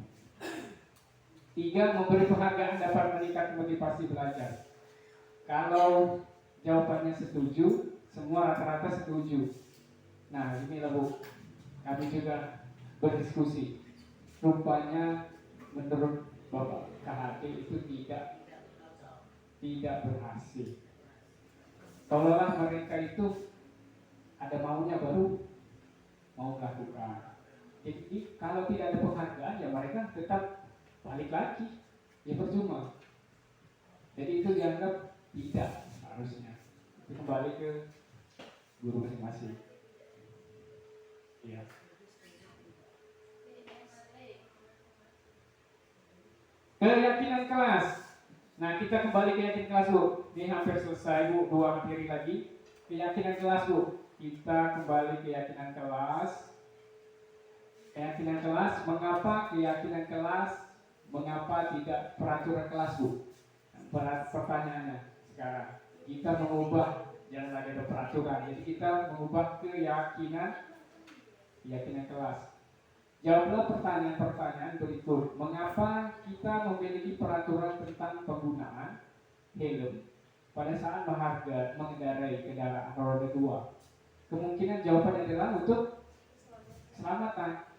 3, memberi penghargaan dapat meningkatkan motivasi belajar. Kalau jawabannya setuju, semua rata-rata setuju. Nah, inilah Bu, kami juga berdiskusi. Rupanya menurut Bapak KHT itu tidak berhasil. Tolonglah mereka itu ada maunya baru mau lakukan. Jadi kalau tidak ada penghargaan ya mereka tetap balik lagi, ya percuma. Jadi itu dianggap tidak harusnya. Itu kembali ke guru masing-masing. Ya. Keyakinan kelas. Nah kita kembali ke keyakinan kelas Bu. Ini hampir selesai Bu, 2 materi lagi. Keyakinan kelas Bu. Kita kembali ke keyakinan kelas. Keyakinan kelas, mengapa keyakinan kelas, mengapa tidak peraturan kelas Bu? Pertanyaannya sekarang, kita mengubah, jangan lagi ada peraturan. Jadi kita mengubah keyakinan kelas. Jawablah pertanyaan-pertanyaan berikut. Mengapa kita memiliki peraturan tentang penggunaan helm pada saat mengendarai kendaraan roda 2? Kemungkinan jawabannya adalah untuk keselamatan.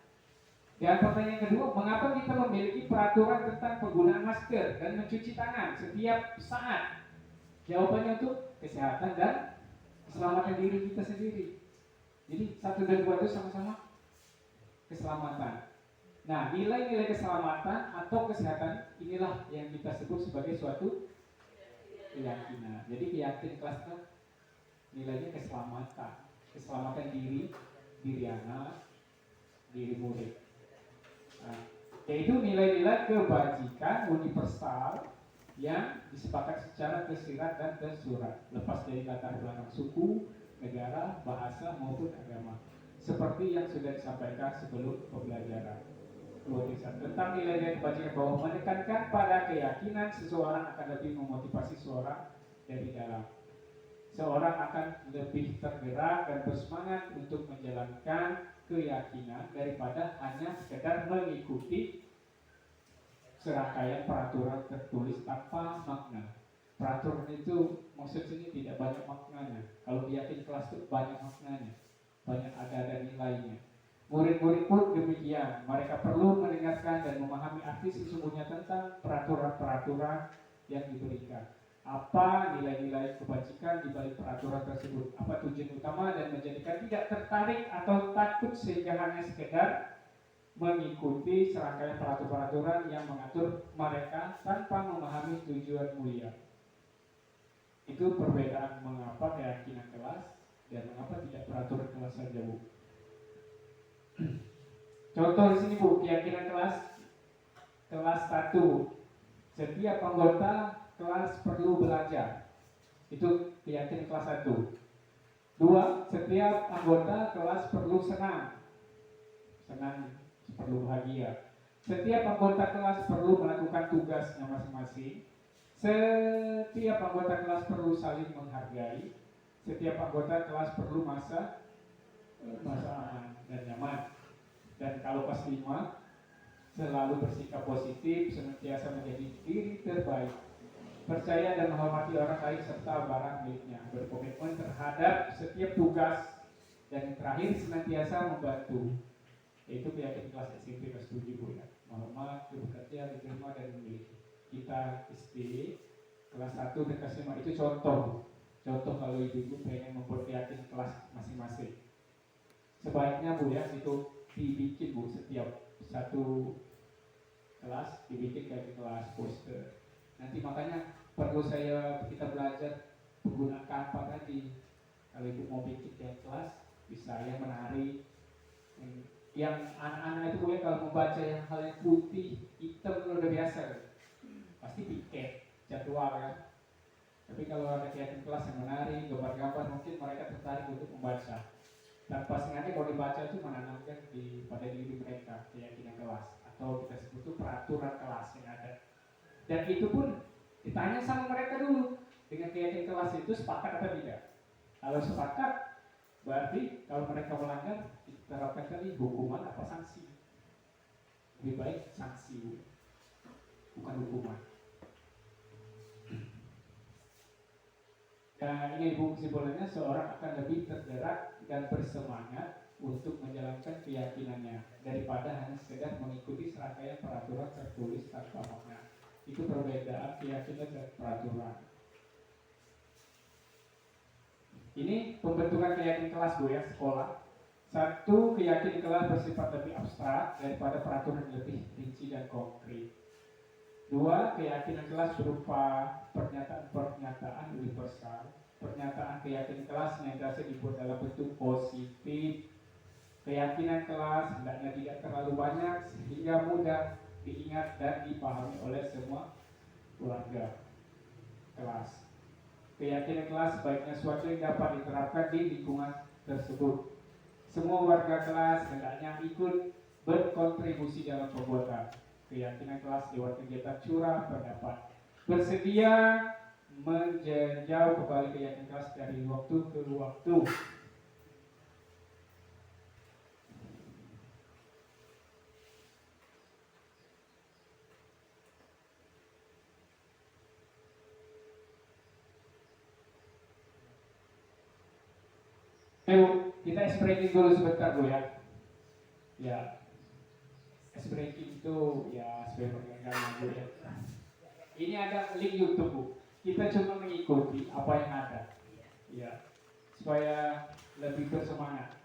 Dan pertanyaan kedua, mengapa kita memiliki peraturan tentang penggunaan masker dan mencuci tangan setiap saat? Jawabannya untuk kesehatan dan keselamatan diri kita sendiri. Jadi 1 dan 2 itu sama-sama keselamatan. Nah, nilai-nilai keselamatan atau kesehatan inilah yang kita sebut sebagai suatu keyakinan. Jadi keyakinan kelas itu nilainya keselamatan diri anak, diri murid. Nah, yaitu nilai-nilai kebajikan universal yang disepakati secara tersirat dan tersurat, lepas dari latar belakang suku, negara, bahasa maupun agama. Seperti yang sudah disampaikan sebelum pembelajaran. Tentang nilai-nilai kebajikan bahwa menekankan pada keyakinan seseorang akan lebih memotivasi seseorang dari dalam. Seorang akan lebih tergerak dan bersemangat untuk menjalankan keyakinan daripada hanya sekedar mengikuti serangkaian peraturan tertulis tanpa makna. Peraturan itu maksud sini tidak banyak maknanya. Kalau keyakinan kelas itu banyak maknanya, banyak ada nilainya. Murid-murid pun demikian. Mereka perlu mendengarkan dan memahami arti sesungguhnya tentang peraturan-peraturan yang diberikan. Apa nilai-nilai kebajikan di balik peraturan tersebut? Apa tujuan utama dan menjadikan tidak tertarik atau takut sehingga hanya sekedar mengikuti serangkaian peraturan-peraturan yang mengatur mereka tanpa memahami tujuan mulia. Itu perbedaan mengapa keyakinan kelas dan mengapa tidak peraturan kelas saja Bu. Contoh di sini Bu, keyakinan kelas 1. Setiap anggota kelas perlu belajar. Itu keyakinan kelas 1. 2. Setiap anggota kelas perlu senang, perlu bahagia. Setiap anggota kelas perlu melakukan tugasnya masing-masing. Setiap anggota kelas perlu saling menghargai. Setiap anggota kelas perlu masa aman dan nyaman. Dan kalau kelas 5, selalu bersikap positif, senantiasa menjadi diri terbaik, percaya dan menghormati orang lain serta barang miliknya, berkomitmen terhadap setiap tugas Dan yang terakhir senantiasa membantu, yaitu keyakinan kelas SMP kelas 7 Bu ya. Menghormat, bekerja, diterima dan memiliki. Kita SD kelas 1 dan kelas 5 itu contoh. Contoh kalau ibu-ibu pengen membuat keyakinan kelas masing-masing. Sebaiknya Bu ya, itu dibikin Bu, setiap satu kelas dibikin kayak kelas poster. Nanti makanya perlu kita belajar menggunakan apa tadi. Kalau ibu mau bikin kayak kelas, bisa yang menarik. Yang anak-anak itu ya kalau membaca yang hal yang putih, hitam udah biasa kan? Pasti piket, jadwal kan. Tapi kalau ada kegiatan kelas yang menarik, gambar-gambar, mungkin mereka tertarik untuk membaca. Tanpa sengaja kalau dibaca itu menanamkan pada diri mereka keyakinan kelas, atau kita sebut itu peraturan kelas yang ada. Dan itu pun ditanya sama mereka dulu, dengan keyakinan kelas itu sepakat atau tidak. Kalau sepakat, berarti kalau mereka melanggar, diterapkan tadi hukuman apa sanksi. Lebih baik sanksi, bukan hukuman. Dan ini ibu kesimpulannya, seorang akan lebih tergerak dan bersemangat untuk menjalankan keyakinannya daripada hanya sekedar mengikuti serangkaian peraturan tertulis tanpa makna. Itu perbedaan keyakinan dan peraturan. Ini pembentukan keyakinan kelas Bu ya, sekolah. Satu, keyakinan kelas bersifat lebih abstrak daripada peraturan lebih rinci dan konkret. Dua, keyakinan kelas berupa pernyataan-pernyataan universal. Pernyataan keyakinan kelas senantiasa dibuat dalam bentuk positif. Keyakinan kelas hendaknya tidak terlalu banyak sehingga mudah diingat dan dipahami oleh semua keluarga kelas. Keyakinan kelas sebaiknya suatu yang dapat diterapkan di lingkungan tersebut. Semua warga kelas hendaknya ikut berkontribusi dalam pembuatan keyakinan kelas lewat kegiatan curah pendapat. Bersedia menjauh kembali keyakinan kelas dari waktu ke waktu. Kita ice breaking dulu sebentar Bu ya. Ya, ice breaking itu ya sebagai perkenalkan Bu ya. Ini ada link YouTube Bu. Kita cuma mengikuti apa yang ada. Ya, supaya lebih bersemangat.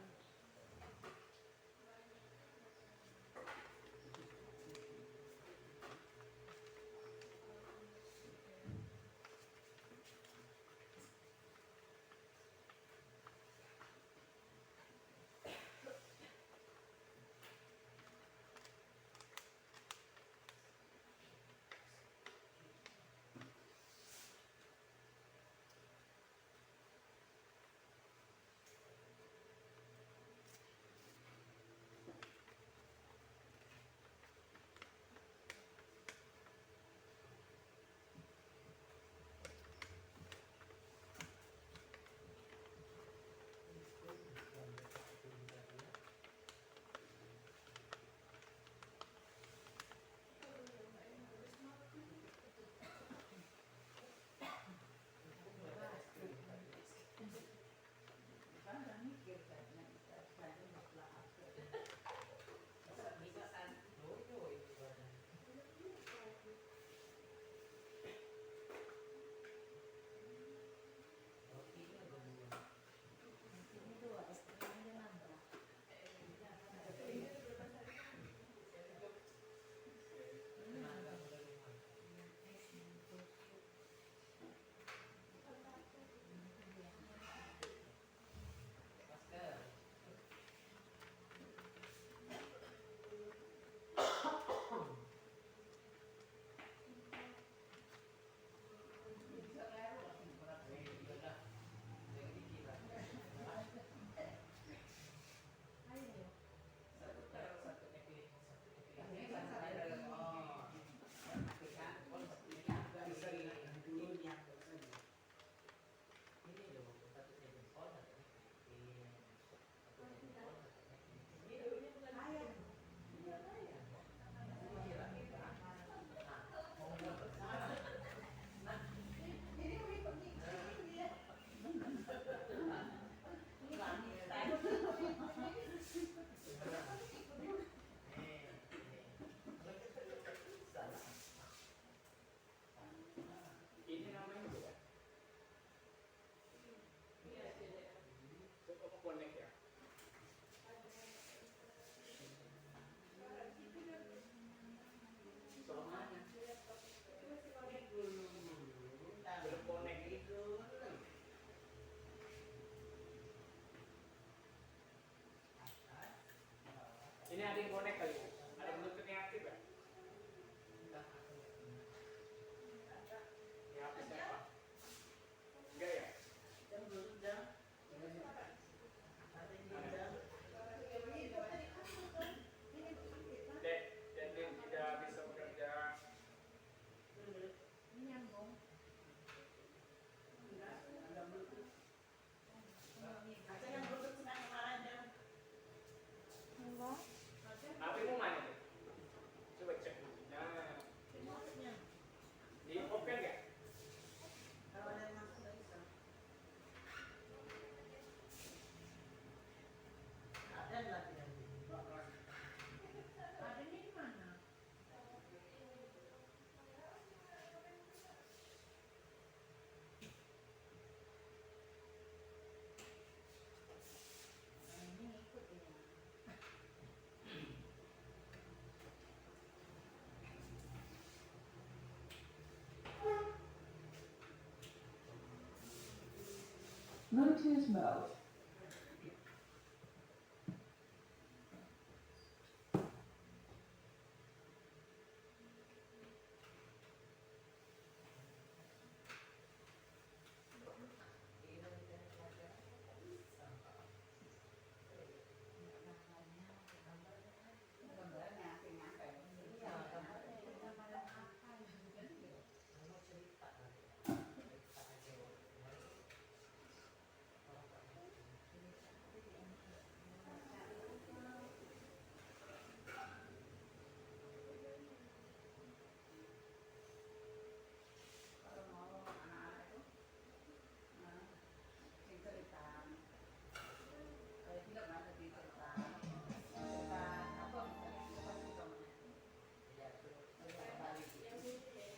Bluetooth mode.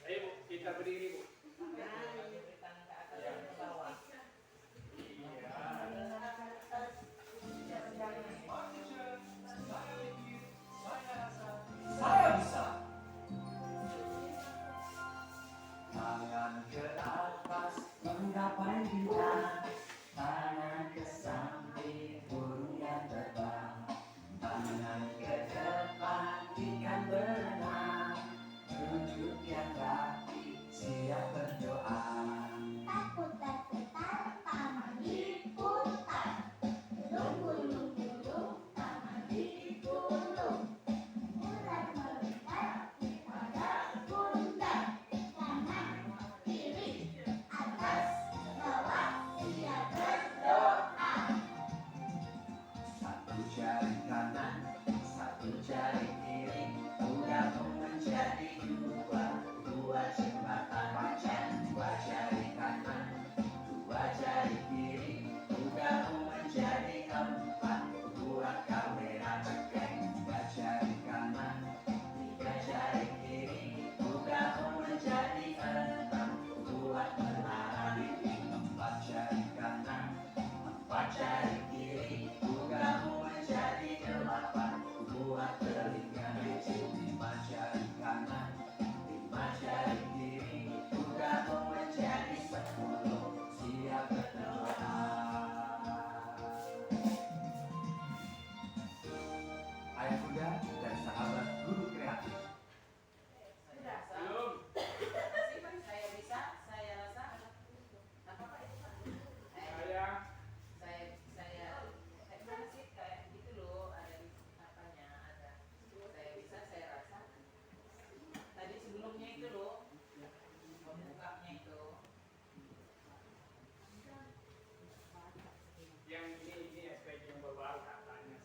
Ayo Bu, kita berdiri Bu. Tangan ke atas dan ke bawah. Saya bisa. Tangan ke atas menggapai bintang, tangan ke samping burung yang terbang, tangan ke depan ikan berenang, tunjuk yang rapi siap berdoa. Takut-takutan, tangan diputar. Gulung-gulung, tangan digulung. Ular melingkar pada pundak. Kanan, kiri, atas, bawah, siap berdoa. Satu jari kanan, satu jari kiri, udah menjadi dua, dua jembatan pacar. Dua jari kanan, dua jari kiri, udah menjadi empat, buat kamera cekek. Tiga jari kanan, tiga jari kiri, udah menjadi enam, buat menara. Empat jari kanan, empat jari kiri, udah menjadi delapan, buat telinga. Lima jari kanan, lima jari kiri, udah menjadi sepuluh, siap berdoa. Ayah kuda dan sahabat guru kreatif. Sudah, Belum. saya bisa, saya rasa. Apakah itu Pak? Saya mana sih kayak gitu loh, ada di apanya, ada. Saya bisa, saya rasa. Tadi sebelumnya itu loh, pembukanya itu. Yang ini aspek yang baru katanya.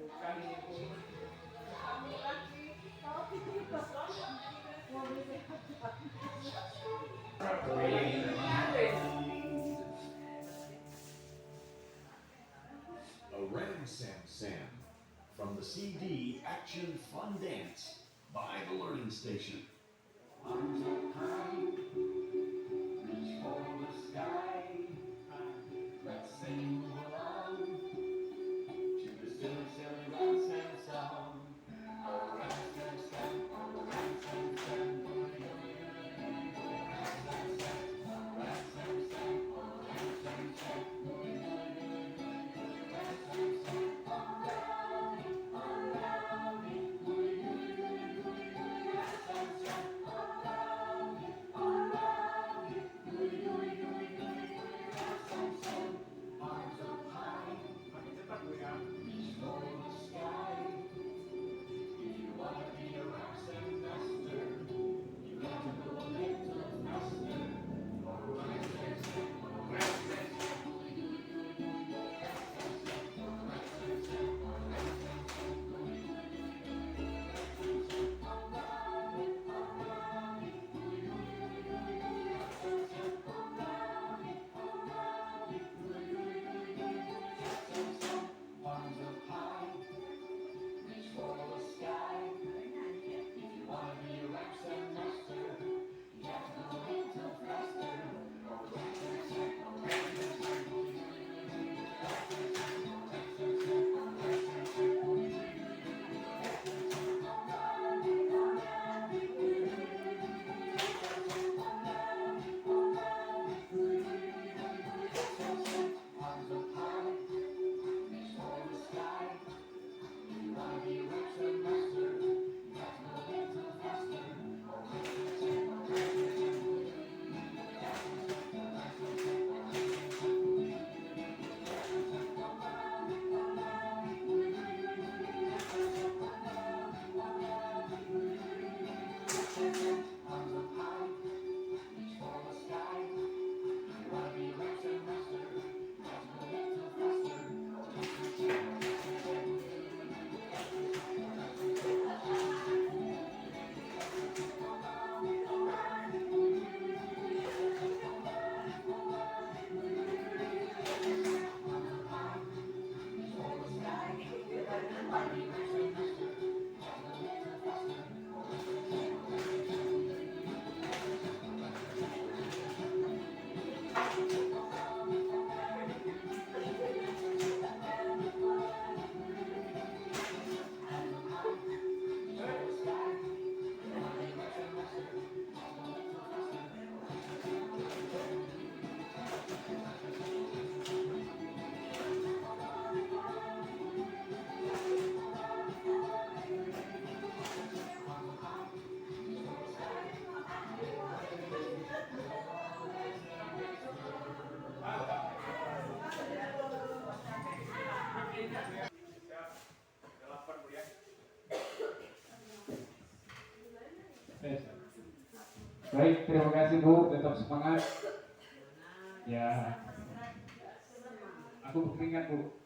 Bukan ini Bu. A Ram Sam Sam from the CD Action Fun Dance by the Learning Station. Arms up high, reach for the sky. Let's sing along to the silly, silly Ram Sam song. Ram Sam Sam, Ram Sam Sam, Ram Sam Sam, Ram Sam Sam. Baik, terima kasih Bu, tetap semangat. Ya, aku berkeringat Bu.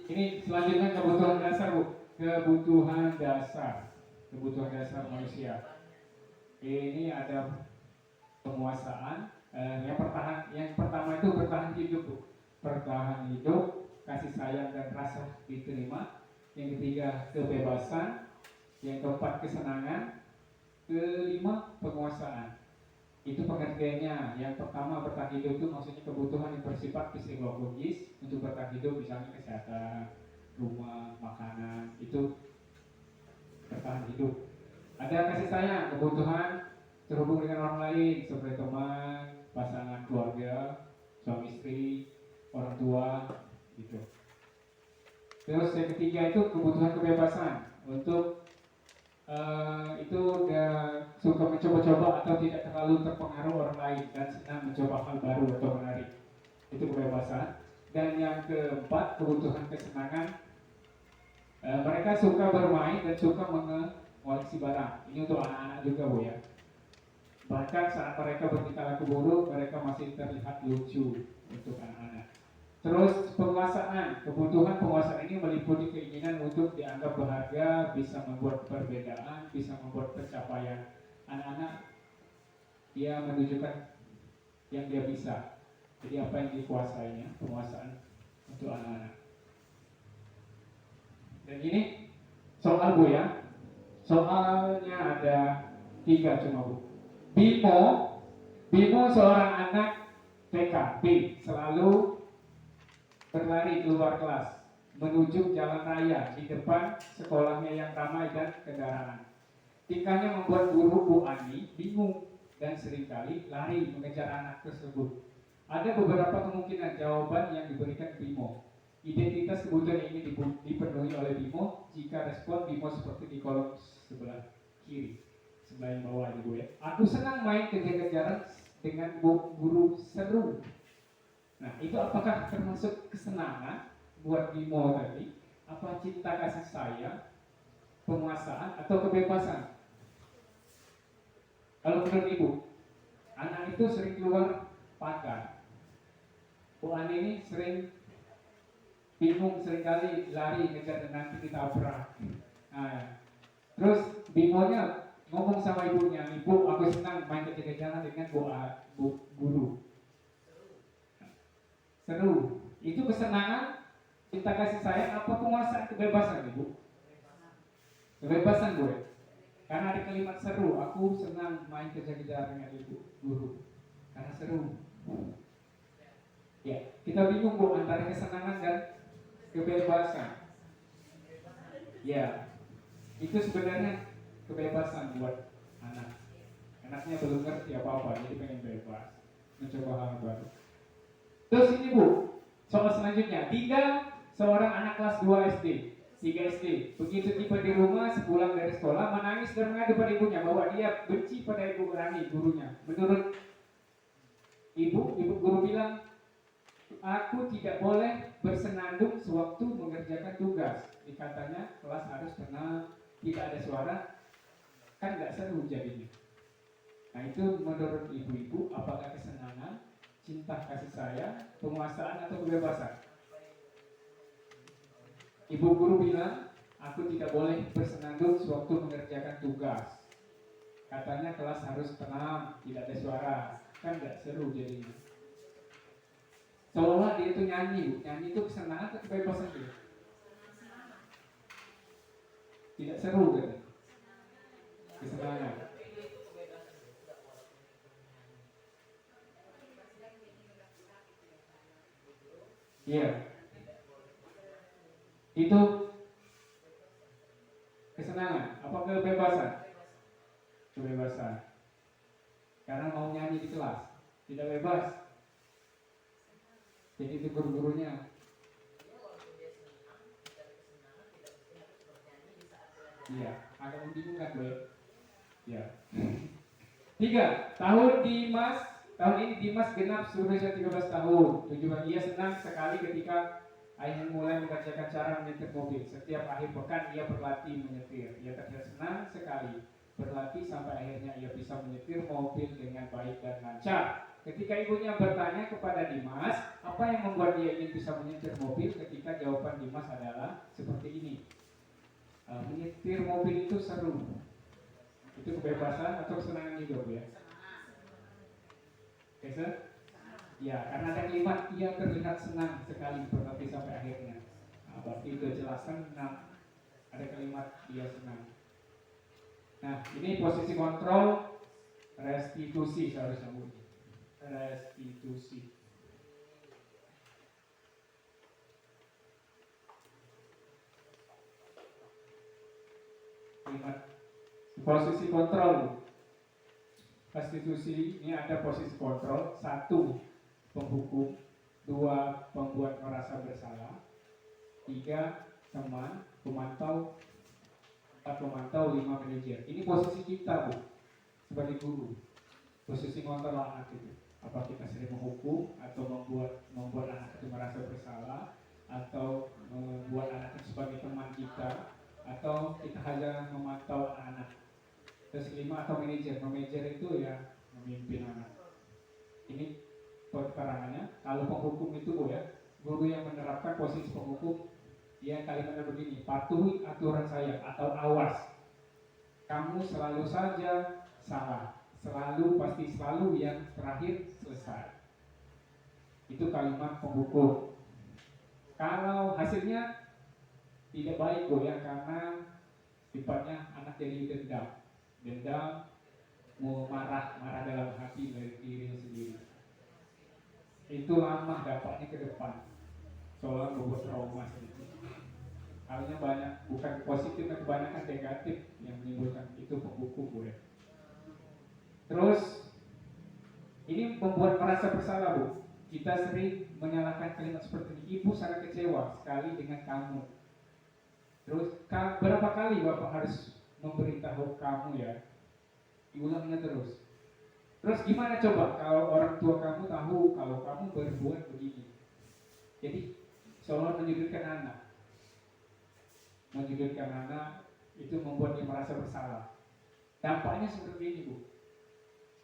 Ini selanjutnya kebutuhan dasar Bu, kebutuhan dasar manusia. Ini ada penguasaan. Yang pertama itu bertahan hidup Bu, bertahan hidup, kasih sayang dan rasa diterima. Yang ketiga kebebasan, yang keempat kesenangan, kelima penguasaan. Itu pengertiannya. Yang pertama bertahan hidup itu maksudnya kebutuhan yang bersifat fisiologis untuk bertahan hidup, misalnya kesehatan, rumah, makanan, itu bertahan hidup. Ada kasih sayang, kebutuhan terhubung dengan orang lain seperti teman, pasangan, keluarga, suami istri, orang tua, gitu. Terus yang ketiga itu kebutuhan kebebasan untuk itu udah suka mencoba-coba atau tidak terlalu terpengaruh orang lain dan senang mencoba hal baru atau menarik. Itu kebebasan. Dan yang keempat kebutuhan kesenangan. Mereka suka bermain dan suka mengoleksi barang. Ini untuk anak-anak juga Bu ya. Bahkan saat mereka bertingkah laku buruk, mereka masih terlihat lucu untuk anak-anak. Terus penguasaan, kebutuhan penguasaan ini meliputi keinginan untuk dianggap berharga, bisa membuat perbedaan, bisa membuat pencapaian. Anak-anak dia menunjukkan yang dia bisa. Jadi apa yang dikuasainya, penguasaan untuk anak-anak. Dan ini soal Bu ya. Soalnya ada 3 cuma Bu. Bimo seorang anak TK B selalu berlari keluar kelas menuju jalan raya di depan sekolahnya yang ramai dan kendaraan. Tingkahnya membuat guru Bu Ani bingung dan seringkali lari mengejar anak tersebut. Ada beberapa kemungkinan jawaban yang diberikan Bimo. Identitas kebutuhan yang ingin dipenuhi oleh Bimo jika respon Bimo seperti di kolom sebelah kiri, sebelah yang bawah ini Bu ya. Aku senang main kejar-kejaran dengan guru seru. Nah, itu apakah termasuk kesenangan buat Bimo tadi? Apa cinta kasih sayang, penguasaan, atau kebebasan? Kalau menurut Ibu, anak itu sering keluar pagar. Bu Ani ini sering bingung, seringkali lari ngejar dan nanti ditabrak. Nah, terus Bimonya ngomong sama ibunya, Ibu, aku senang main kejar-kejaran dengan guru. Seru. Itu kesenangan, cinta kasih sayang, apa penguasaan, kebebasan Ibu? Kebebasan gue. Karena ada kalimat seru, aku senang main kejar-kejaran dengan ibu guru. Karena seru. Ya, kita bingung Bu antara kesenangan dan kebebasan. Ya, itu sebenarnya kebebasan buat anak. Anaknya belum ngerti apa-apa, jadi pengen bebas, mencoba hal baru. Terus ini Bu, soal selanjutnya. 3 seorang anak kelas 2 SD, 3 SD, begitu tiba di rumah sepulang dari sekolah menangis dan mengadu pada ibunya bahwa dia benci pada Ibu Rani, gurunya. Menurut ibu guru bilang, aku tidak boleh bersenandung sewaktu mengerjakan tugas. Dikatanya kelas harus tenang, tidak ada suara, kan nggak seru jadinya. Nah itu menurut ibu-ibu apakah kesenangan, cinta kasih sayang, penguasaan atau kebebasan? Ibu guru bilang, aku tidak boleh bersenandung sewaktu mengerjakan tugas. Katanya kelas harus tenang, tidak ada suara, kan nggak seru jadinya. Seolah dia itu nyanyi, Bu. Nyanyi itu kesenangan atau kebebasan dia? Tidak seru kan? Kesenangan. Iya. Itu kesenangan. Apa kebebasan? Kebebasan. Karena mau nyanyi di kelas, tidak bebas. Jadi itu guru-gurunya. Iya, agak membingungkan Bu. Ya. 3. Tahun ini Dimas genap seluruhnya 13 tahun. Tujuan ia senang sekali ketika Ayah mulai mengajarkan cara menyetir mobil. Setiap akhir pekan ia berlatih menyetir. Ia terlihat senang sekali berlatih sampai akhirnya ia bisa menyetir mobil dengan baik dan lancar. Ketika ibunya bertanya kepada Dimas, apa yang membuat dia ingin bisa menyetir mobil, ketika jawaban Dimas adalah seperti ini. Menyetir mobil itu seru. Itu kebebasan atau kesenangan hidup ya? Oke, sir? Ya, karena ada kalimat ia terlihat senang sekali berlatih sampai akhirnya. Nah, berarti itu jelas senang. Ada kalimat dia senang. Nah, ini posisi kontrol restitusi seharusnya Bu. Restitusi. Kalimat posisi kontrol. Restitusi ini ada posisi kontrol, 1 penghukum, 2 pembuat merasa bersalah, 3 teman, pemantau, 4 pemantau, 5 manajer. Ini posisi kita Bu, sebagai guru. Posisi kontrol anak itu. Apa kita sering menghukum atau membuat anak itu merasa bersalah, atau membuat anak itu sebagai teman kita, atau kita hanya memantau anak. Terus 5 atau manajer. Manajer itu ya memimpin anak. Ini keterangannya. Kalau penghukum itu Bu ya, guru yang menerapkan posisi penghukum, dia kalimatnya begini: patuhi aturan saya atau awas. Kamu selalu saja salah. Selalu, pasti selalu, yang terakhir selesai. Itu kalimat penghukum. Kalau hasilnya tidak baik Bu ya, karena sifatnya anak jadi dendam, mau marah dalam hati dari dirinya sendiri. Itu lama dampaknya ke depan, soalnya membuat trauma sedikit. Halnya banyak, bukan positif, tapi kebanyakan negatif yang menimbulkan itu penghukum Bu ya. Terus ini membuat merasa bersalah Bu. Kita sering menyalahkan kalimat seperti ini. Ibu sangat kecewa sekali dengan kamu. Terus berapa kali Bapak harus memberitahu kamu ya? Diulangnya terus. Terus gimana coba kalau orang tua kamu tahu kalau kamu berbuat begini? Jadi seolah menyudutkan anak. Menyudutkan anak itu membuat dia merasa bersalah. Dampaknya seperti ini Bu.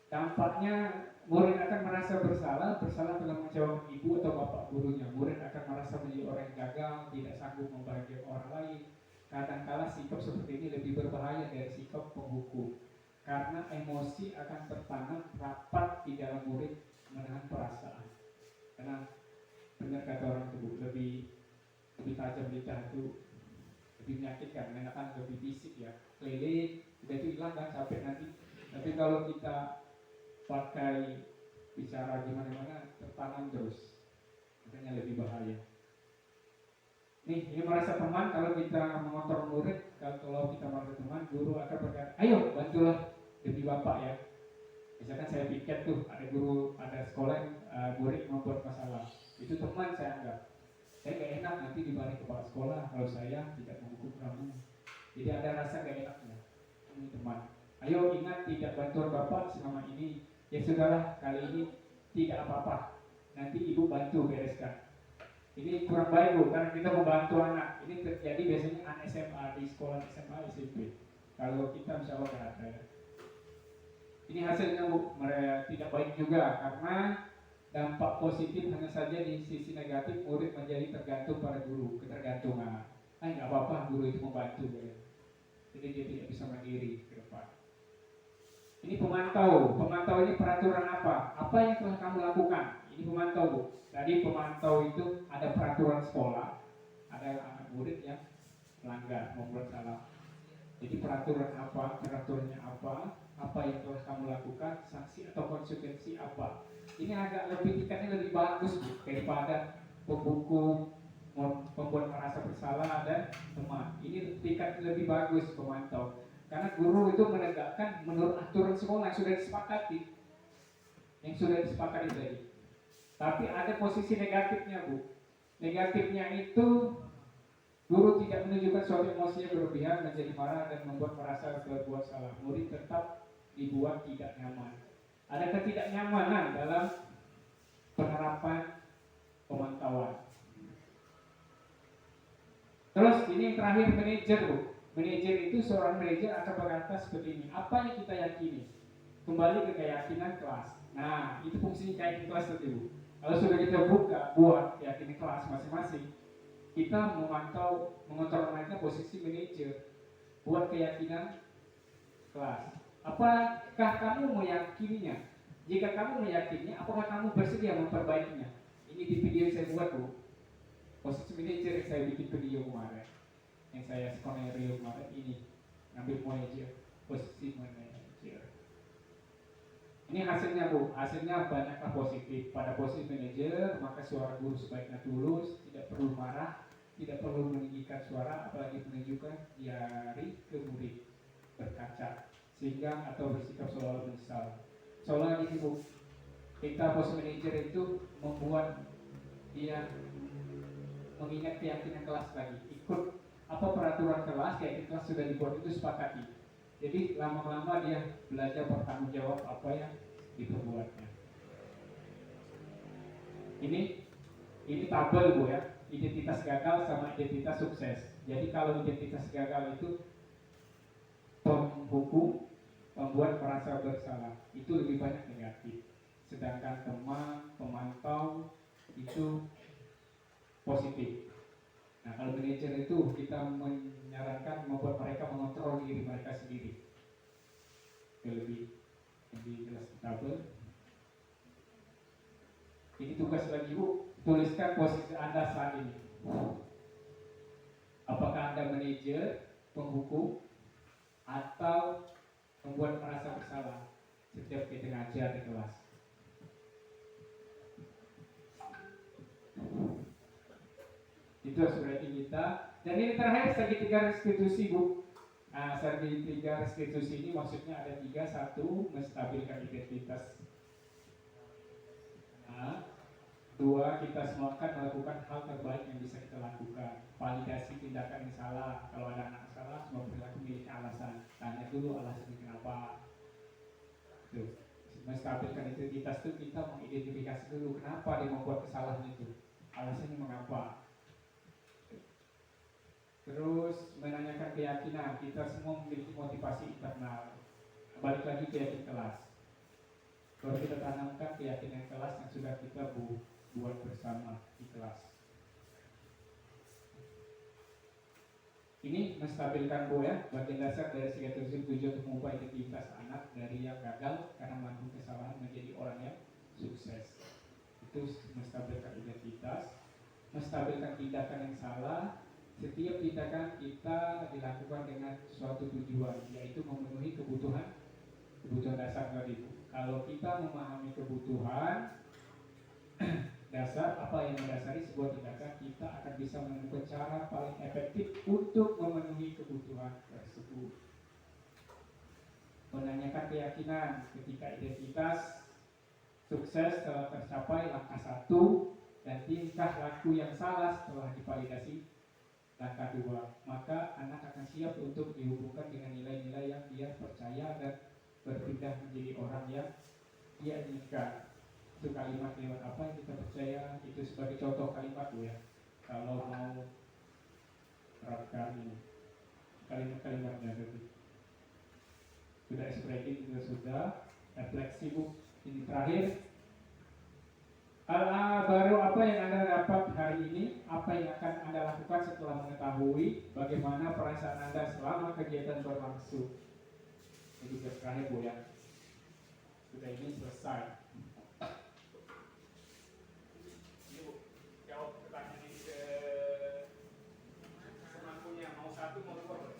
Dampaknya murid akan merasa bersalah telah mengecewakan ibu atau bapak gurunya. Murid akan merasa menjadi orang yang gagal, tidak sanggup membahagiakan orang lain. Kadangkala sikap seperti ini lebih berbahaya dari sikap penghukum, karena emosi akan tertanam rapat di dalam murid menahan perasaan. Karena benar kata orang itu lebih tajam lidah itu, lebih menyakitkan, enakan lebih fisik ya. Lele udah itu hilang kan capek nanti. Tapi kalau kita pakai bicara gimana tertanam terus, makanya lebih bahaya. Nih, ini merasa teman. Kalau kita mengontrol murid, kalau kita merasa teman, guru akan berkata, ayo bantulah demi bapak ya. Misalkan saya piket tuh, ada sekolah yang murid membuat masalah, itu teman saya anggap. Saya gak enak nanti dibalik kepala sekolah kalau saya tidak menghukum kamu. Jadi ada rasa gak enaknya. Ini teman. Ayo ingat, tidak bantuan bapak selama ini. Ya sudahlah, kali ini tidak apa-apa. Nanti ibu bantu bereskan. Ini kurang baik Bu, karena kita membantu anak. Ini terjadi biasanya anak SMA, di sekolah SMA, SMP. Kalau kita insya Allah gak ada ya. Ini hasilnya Bu, tidak baik juga, karena dampak positif hanya saja di sisi negatif, murid menjadi tergantung pada guru, ketergantungan. Nggak apa-apa, guru itu membantu ya. Jadi dia tidak bisa mandiri ke depan. Ini pemantau ini peraturan apa? Apa yang telah kamu lakukan? Ini pemantau Bu. Tadi pemantau itu ada peraturan sekolah, ada anak murid yang melanggar, membuat salah. Jadi peraturan apa? Peraturannya apa yang telah kamu lakukan? Sanksi atau konsekuensi apa? Ini agak lebih tingkatnya lebih bagus Bu, daripada penghukum, membuat merasa bersalah dan teman. Ini tingkat lebih bagus pemantau. Karena guru itu menegakkan menurut aturan sekolah yang sudah disepakati tadi. Tapi ada posisi negatifnya Bu. Negatifnya itu guru tidak menunjukkan suatu emosi yang berlebihan, menjadi marah dan membuat merasa berbuat salah. Murid tetap dibuat tidak nyaman. Ada ketidaknyamanan dalam penerapan pemantauan. Terus ini yang terakhir manajer, Bu. Manajer itu seorang manajer akan berkata seperti ini. Apa yang kita yakini? Kembali ke keyakinan kelas. Nah, itu fungsi keyakinan kelas tadi, Bu. Kalau sudah kita buat keyakinan kelas masing-masing, kita mengontrol mereka posisi manajer, buat keyakinan kelas. Apakah kamu meyakininya? Jika kamu meyakininya, apakah kamu bersedia memperbaikinya? Ini di video yang saya buat, Bu. Posisi manajer yang saya bikin video kemarin, yang saya skenario kemarin ini, ngambil manajer, posisi manajer. Ini hasilnya, Bu. Hasilnya banyaklah positif. Pada posisi manajer, maka suara guru sebaiknya tulus, tidak perlu marah, tidak perlu meninggikan suara, apalagi menunjukkan jari ke murid, berkaca, sehingga atau bersikap seolah-olah menyesal. Seolah ini, Bu, kita posisi manajer itu membuat dia mengingat keyakinan kelas lagi, ikut apa peraturan kelas, keyakinan kelas sudah dibuat itu sepakati. Jadi lama-lama dia belajar bertanggung jawab apa yang diperbuatnya. Ini tabel, Bu, ya, identitas gagal sama identitas sukses. Jadi kalau identitas gagal itu penghukum, membuat merasa bersalah, itu lebih banyak negatif. Sedangkan teman, pemantau itu positif. Nah, kalau manajer itu kita menyarankan membuat mereka mengontrol diri mereka sendiri. Lebih jelas tabel. Ini tugas lagi, Bu, tuliskan posisi Anda saat ini. Apakah Anda manajer, penghukum, atau membuat merasa bersalah setiap kita ngajar di kelas? Itu rating kita. Dan ini terakhir segitiga restitusi, Bu. Nah, segitiga restitusi ini maksudnya ada 3. 1, menstabilkan identitas. 2, kita semua akan melakukan hal terbaik yang bisa kita lakukan. Validasi tindakan yang salah. Kalau ada anak salah, semua perilaku memiliki alasan. Tanya dulu alasannya kenapa. Tuh. Menstabilkan identitas itu kita mengidentifikasi dulu kenapa dia membuat kesalahan itu. Alasannya mengapa. Terus menanyakan keyakinan, kita semua memiliki motivasi internal. Balik lagi keyakinan kelas. Kalau kita tanamkan keyakinan kelas yang sudah kita buat bersama di kelas. Ini menstabilkan, Bu, ya, bagian dasar dari psikoterapi tujuan untuk mengubah identitas anak dari yang gagal karena melakukan kesalahan menjadi orang yang sukses. Itu menstabilkan identitas, menstabilkan tindakan yang salah. Setiap tindakan kita dilakukan dengan suatu tujuan, yaitu memenuhi kebutuhan dasar tadi. Kalau kita memahami kebutuhan dasar, apa yang mendasari sebuah tindakan, kita akan bisa menemukan cara paling efektif untuk memenuhi kebutuhan tersebut. Menanyakan keyakinan, ketika identitas sukses telah tercapai, langkah 1, dan tingkah laku yang salah setelah divalidasi, langkah 2, maka anak akan siap untuk dihubungkan dengan nilai-nilai yang dia percaya dan berpindah menjadi orang yang dia inginkan. Itu kalimat lewat apa yang kita percaya, itu sebagai contoh kalimat, Bu, ya. Kalau mau terapkan ini kalimat-kalimatnya tadi. Sudah ekspresi juga sudah, refleksi, Bu. Ini terakhir. Baru apa yang Anda dapat hari ini, apa yang akan Anda lakukan setelah mengetahui bagaimana perasaan Anda selama kegiatan berlangsung. Ini juga terakhir, Bu, ya. Sudah ini selesai. Ini, Bu, jawab pertanyaan ini semampunya, mau 1 mau 2.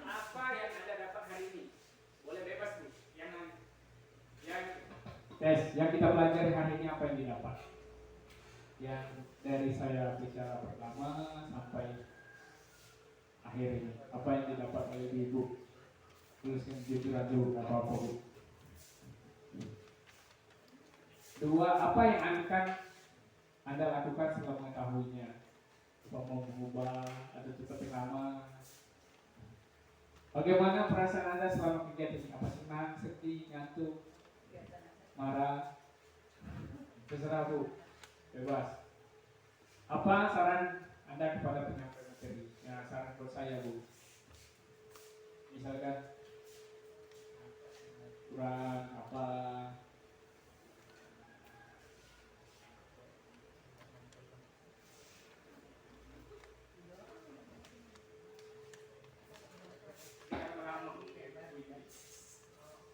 Apa yang Anda dapat hari ini? Boleh bebas, Bu. Yang kita pelajari hari ini, apa yang didapat? Yang dari saya bicara pertama sampai akhir ini, apa yang didapat oleh Ibu? tuliskan jujur aja Bu, nggak apa-apa Bu. 2. Apa yang Anda lakukan setelah mengetahuinya? Apa mau mengubah atau seperti lama? Bagaimana perasaan Anda selama kegiatan ini? Apa senang, sedih, ngantuk, marah? Terserah Bu, bebas. Apa saran Anda kepada penyampai materi? Ya, saran buat saya Bu. Misalkan kurang apa?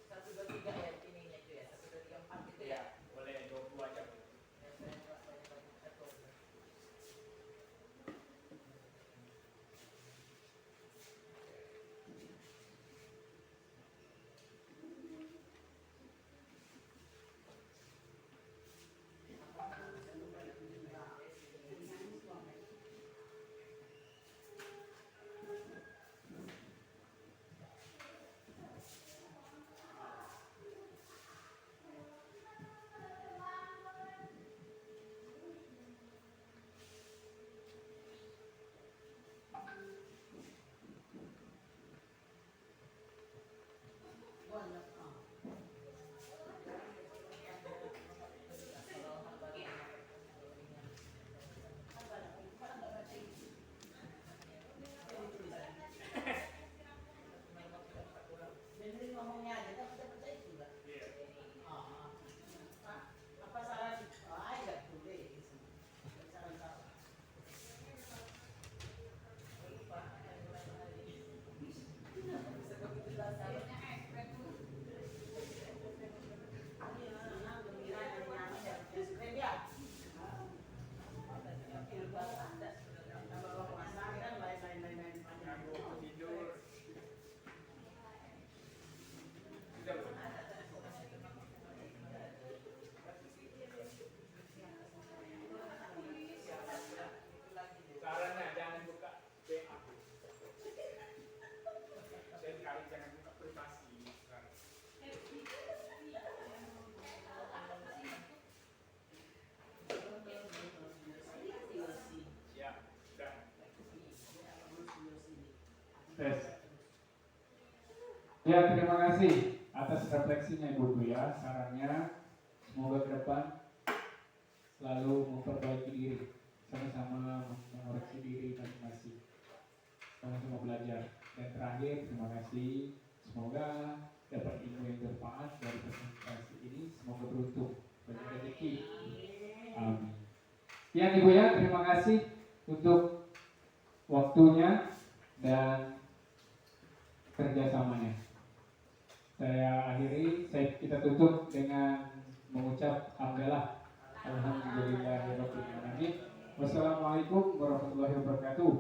Satu dua tiga ya ininya itu ya, 1 2 3 4 gitu ya. Boleh 20 aja. Dengerin ngomongnya aja, kan kita percaya juga. Apa saran? Aja boleh. Saran-saran. Lupa. Bisa begitu dasar. Sarannya jangan buka BA. Dan kali jangan buka privasi. Ya, sudah. Tes. Ya, terima kasih atas refleksinya Ibu ya, sarannya. Semoga ke depan selalu memperbaiki diri, sama-sama mengoreksi diri masing-masing, sama-sama belajar. Dan terakhir, terima kasih. Semoga dapat ilmu yang bermanfaat dari presentasi ini. Semoga beruntung, banyak rezeki. Amin. Sekian Ibu ya, terima kasih untuk waktunya dan kerjasamanya. Saya akhiri, kita tutup dengan mengucap hamdalah. Alhamdulillahirabbil alamin. Wassalamualaikum warahmatullahi wabarakatuh.